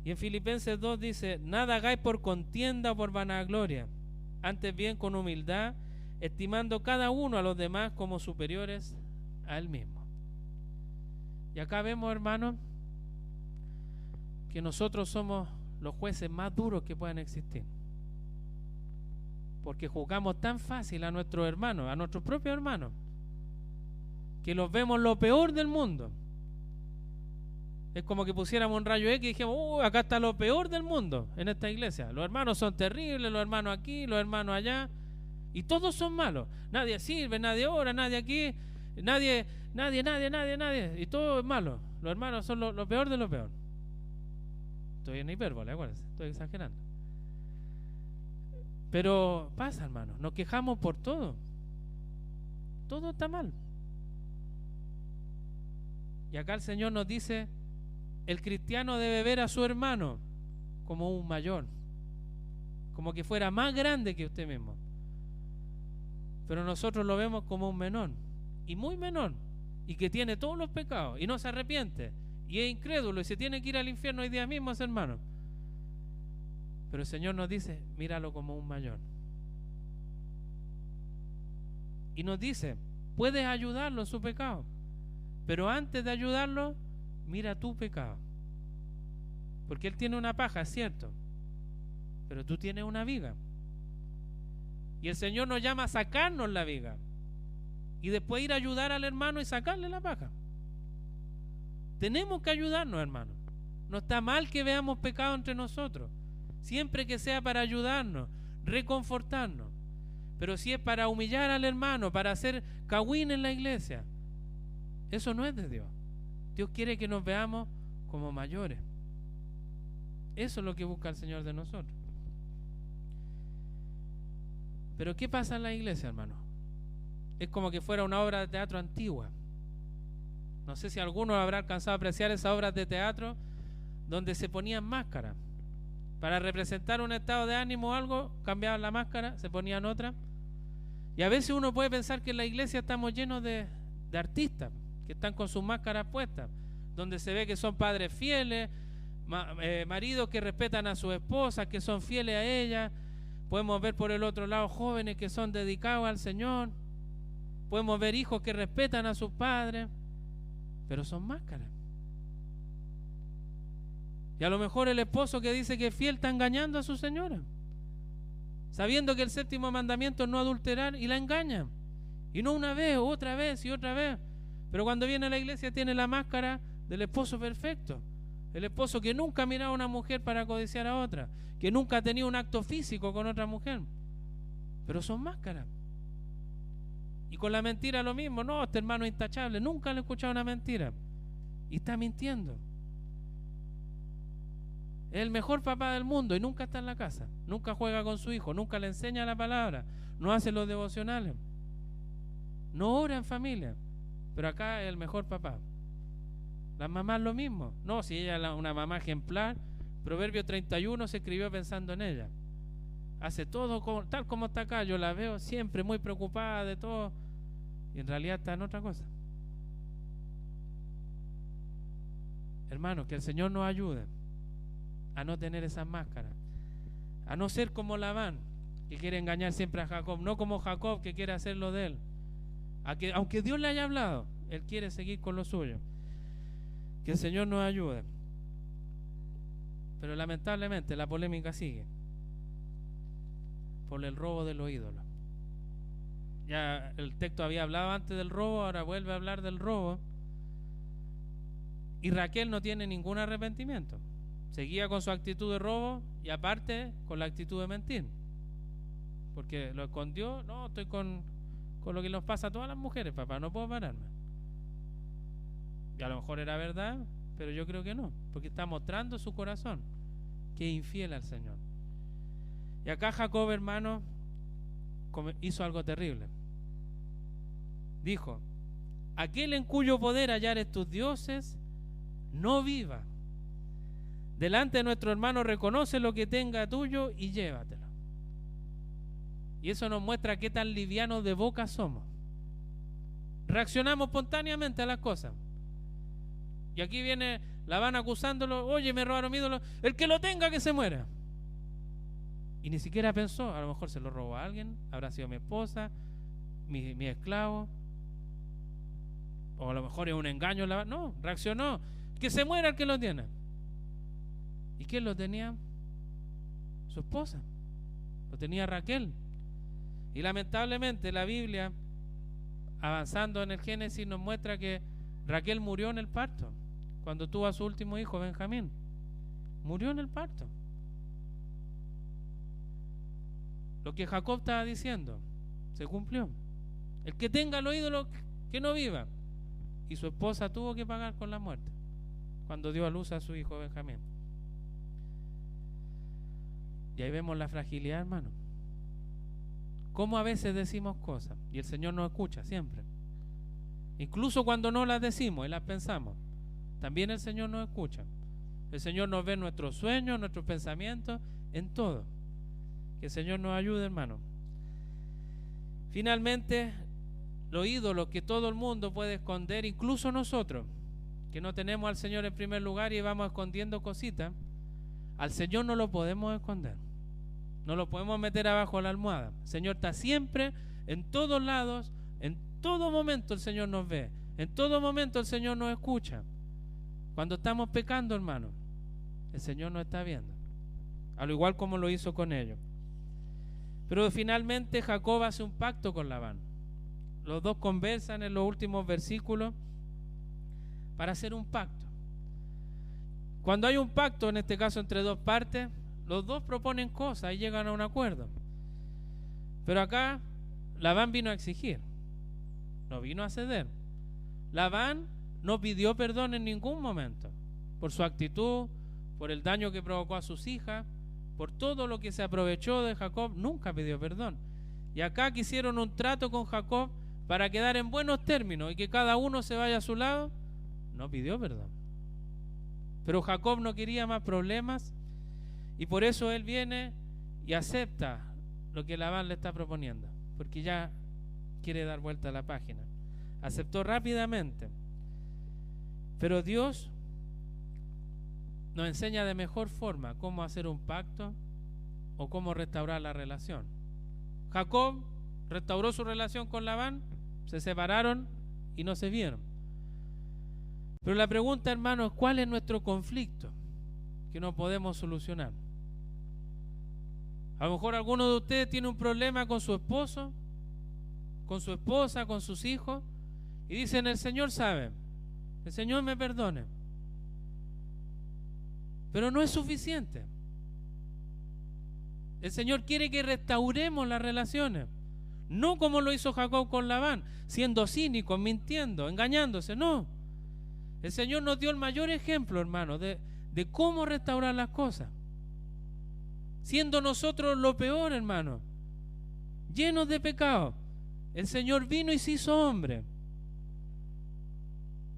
Y en Filipenses 2 dice: nada hagáis por contienda o por vanagloria, antes bien con humildad, estimando cada uno a los demás como superiores a él mismo. Y acá vemos, hermanos, que nosotros somos los jueces más duros que puedan existir. Porque juzgamos tan fácil a nuestros hermanos, a nuestros propios hermanos, que los vemos lo peor del mundo. Es como que pusiéramos un rayo X y dijimos: acá está lo peor del mundo en esta iglesia. Los hermanos son terribles, los hermanos aquí, los hermanos allá. Y todos son malos. Nadie sirve, nadie ora, nadie aquí, nadie. Y todo es malo. Los hermanos son lo peor de lo peor. Estoy en hipérbole, acuérdense, estoy exagerando. Pero pasa, hermanos, nos quejamos por todo. Todo está mal. Y acá el Señor nos dice: el cristiano debe ver a su hermano como un mayor, como que fuera más grande que usted mismo. Pero nosotros lo vemos como un menor, y muy menor, y que tiene todos los pecados, y no se arrepiente, y es incrédulo, y se tiene que ir al infierno hoy día mismo, hermano. Pero el Señor nos dice: míralo como un mayor. Y nos dice: puedes ayudarlo en su pecado, pero antes de ayudarlo, mira tu pecado. Porque él tiene una paja, es cierto, pero tú tienes una viga. Y el Señor nos llama a sacarnos la viga y después ir a ayudar al hermano y sacarle la paja. Tenemos que ayudarnos, hermano. No está mal que veamos pecado entre nosotros, siempre que sea para ayudarnos, reconfortarnos. Pero si es para humillar al hermano, para hacer cagüín en la iglesia, eso no es de Dios. Dios quiere que nos veamos como mayores. Eso es lo que busca el Señor de nosotros. Pero ¿qué pasa en la iglesia, hermano? Es como que fuera una obra de teatro antigua. No sé si alguno habrá alcanzado a apreciar esas obras de teatro donde se ponían máscaras. Para representar un estado de ánimo o algo, cambiaban la máscara, se ponían otra. Y a veces uno puede pensar que en la iglesia estamos llenos de artistas que están con sus máscaras puestas, donde se ve que son padres fieles, maridos que respetan a su esposa, que son fieles a ella. Podemos ver por el otro lado jóvenes que son dedicados al Señor. Podemos ver hijos que respetan a sus padres, pero son máscaras. Y a lo mejor el esposo que dice que es fiel está engañando a su señora, sabiendo que el 7º mandamiento es no adulterar, y la engaña. Y no una vez, otra vez y otra vez. Pero cuando viene a la iglesia tiene la máscara del esposo perfecto. El esposo que nunca ha mirado a una mujer para codiciar a otra, que nunca ha tenido un acto físico con otra mujer. Pero son máscaras. Y con la mentira lo mismo. No, este hermano es intachable. Nunca le he escuchado una mentira. Y está mintiendo. Es el mejor papá del mundo y nunca está en la casa. Nunca juega con su hijo. Nunca le enseña la palabra. No hace los devocionales. No ora en familia. Pero acá es el mejor papá. Las mamás lo mismo. No, si ella es una mamá ejemplar. Proverbio 31 se escribió pensando en ella. Hace todo tal como está acá. Yo la veo siempre muy preocupada de todo. Y en realidad está en otra cosa. Hermanos, que el Señor nos ayude a no tener esas máscaras, a no ser como Labán, que quiere engañar siempre a Jacob, no como Jacob, que quiere hacerlo de él, aunque Dios le haya hablado, él quiere seguir con lo suyo. Que el Señor nos ayude. Pero lamentablemente la polémica sigue por el robo de los ídolos. Ya el texto había hablado antes del robo, ahora vuelve a hablar del robo. Y Raquel no tiene ningún arrepentimiento. Seguía con su actitud de robo y aparte con la actitud de mentir. Porque lo escondió. No, estoy con lo que nos pasa a todas las mujeres, papá, no puedo pararme. Y a lo mejor era verdad, pero yo creo que no, porque está mostrando su corazón, que es infiel al Señor. Y acá Jacob, hermano, hizo algo terrible. Dijo: aquel en cuyo poder hallares tus dioses, no viva. Delante de nuestro hermano reconoce lo que tenga tuyo y llévatelo. Y eso nos muestra qué tan livianos de boca somos. Reaccionamos espontáneamente a las cosas. Y aquí viene Labán acusándolo: oye, me robaron mi ídolo, el que lo tenga que se muera. Y ni siquiera pensó, a lo mejor se lo robó a alguien, habrá sido mi esposa, mi esclavo, o a lo mejor es un engaño. No, reaccionó: que se muera el que lo tiene. ¿Y quién lo tenía? Su esposa. Lo tenía Raquel. Y lamentablemente la Biblia, avanzando en el Génesis, nos muestra que Raquel murió en el parto, cuando tuvo a su último hijo, Benjamín. Murió en el parto. Lo que Jacob estaba diciendo se cumplió. El que tenga los ídolos, que no viva. Y su esposa tuvo que pagar con la muerte cuando dio a luz a su hijo Benjamín. Y ahí vemos la fragilidad, hermano. Cómo a veces decimos cosas y el Señor nos escucha siempre. Incluso cuando no las decimos y las pensamos, también el Señor nos escucha. El Señor nos ve en nuestros sueños, nuestros pensamientos, en todo. Que el Señor nos ayude, hermano. Finalmente, los ídolos que todo el mundo puede esconder, incluso nosotros, que no tenemos al Señor en primer lugar y vamos escondiendo cositas, al Señor no lo podemos esconder. No lo podemos meter abajo de la almohada. El Señor está siempre, en todos lados, en todo momento el Señor nos ve. En todo momento el Señor nos escucha. Cuando estamos pecando, hermano, el Señor nos está viendo. Al igual como lo hizo con ellos. Pero finalmente Jacob hace un pacto con Labán. Los dos conversan en los últimos versículos para hacer un pacto. Cuando hay un pacto, en este caso entre dos partes, los dos proponen cosas y llegan a un acuerdo. Pero acá Labán vino a exigir, no vino a ceder. Labán no pidió perdón en ningún momento por su actitud, por el daño que provocó a sus hijas, por todo lo que se aprovechó de Jacob. Nunca pidió perdón. Y acá quisieron un trato con Jacob para quedar en buenos términos y que cada uno se vaya a su lado. No pidió perdón. Pero Jacob no quería más problemas Y por eso él viene y acepta lo que Labán le está proponiendo, porque ya quiere dar vuelta a la página. Aceptó rápidamente. Pero Dios nos enseña de mejor forma cómo hacer un pacto o cómo restaurar la relación. Jacob restauró su relación con Labán, se separaron y no se vieron. Pero la pregunta, hermanos, ¿cuál es nuestro conflicto que no podemos solucionar? A lo mejor alguno de ustedes tiene un problema con su esposo, con su esposa, con sus hijos, y dicen: el Señor sabe, el Señor me perdone. Pero no es suficiente. El Señor quiere que restauremos las relaciones, no como lo hizo Jacob con Labán, siendo cínicos, mintiendo, engañándose. No, el Señor nos dio el mayor ejemplo, hermano, de cómo restaurar las cosas, siendo nosotros lo peor, hermano, llenos de pecado. El Señor vino y se hizo hombre.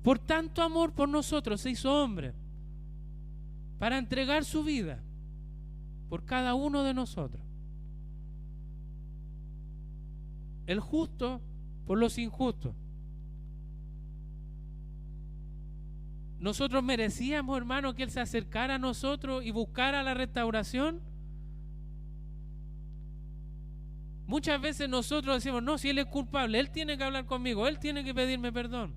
Por tanto amor por nosotros se hizo hombre, para entregar su vida por cada uno de nosotros. El justo por los injustos. ¿Nosotros merecíamos, hermano, que Él se acercara a nosotros y buscara la restauración? Muchas veces nosotros decimos: no, si Él es culpable, Él tiene que hablar conmigo, Él tiene que pedirme perdón.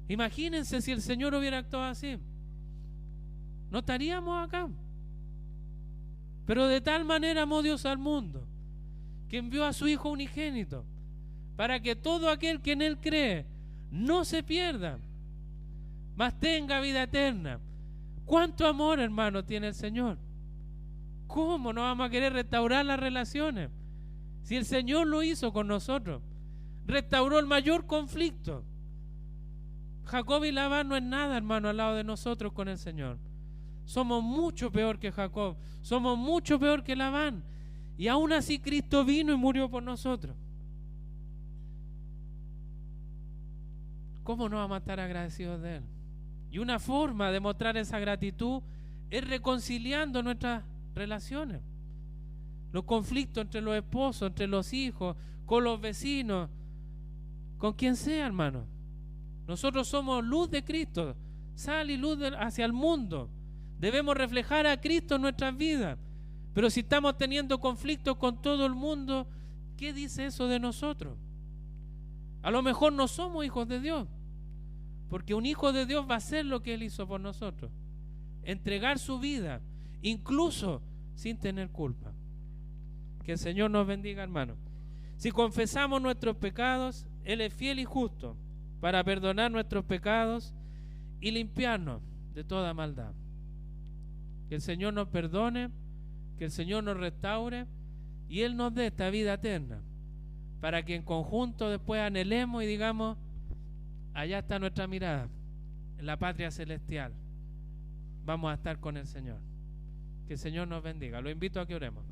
Imagínense si el Señor hubiera actuado así, no estaríamos acá. Pero de tal manera amó Dios al mundo, que envió a su Hijo unigénito, para que todo aquel que en Él cree no se pierda, mas tenga vida eterna. ¿Cuánto amor, hermano, tiene el Señor? ¿Cómo no vamos a querer restaurar las relaciones? Si el Señor lo hizo con nosotros, restauró el mayor conflicto. Jacob y Labán no es nada, hermano, al lado de nosotros con el Señor. Somos mucho peor que Jacob, somos mucho peor que Labán, y aún así Cristo vino y murió por nosotros. ¿Cómo no vamos a estar agradecidos de Él? Y una forma de mostrar esa gratitud es reconciliando nuestras relaciones, los conflictos entre los esposos, entre los hijos, con los vecinos, con quien sea, hermano. Nosotros somos luz de Cristo, sal y luz hacia el mundo. Debemos reflejar a Cristo en nuestras vidas. Pero si estamos teniendo conflictos con todo el mundo, ¿qué dice eso de nosotros? A lo mejor no somos hijos de Dios, porque un hijo de Dios va a hacer lo que Él hizo por nosotros, entregar su vida, incluso sin tener culpa. Que el Señor nos bendiga, hermano. Si confesamos nuestros pecados, Él es fiel y justo para perdonar nuestros pecados y limpiarnos de toda maldad. Que el Señor nos perdone, que el Señor nos restaure y Él nos dé esta vida eterna, para que en conjunto después anhelemos y digamos: allá está nuestra mirada, en la patria celestial. Vamos a estar con el Señor. Que el Señor nos bendiga. Lo invito a que oremos.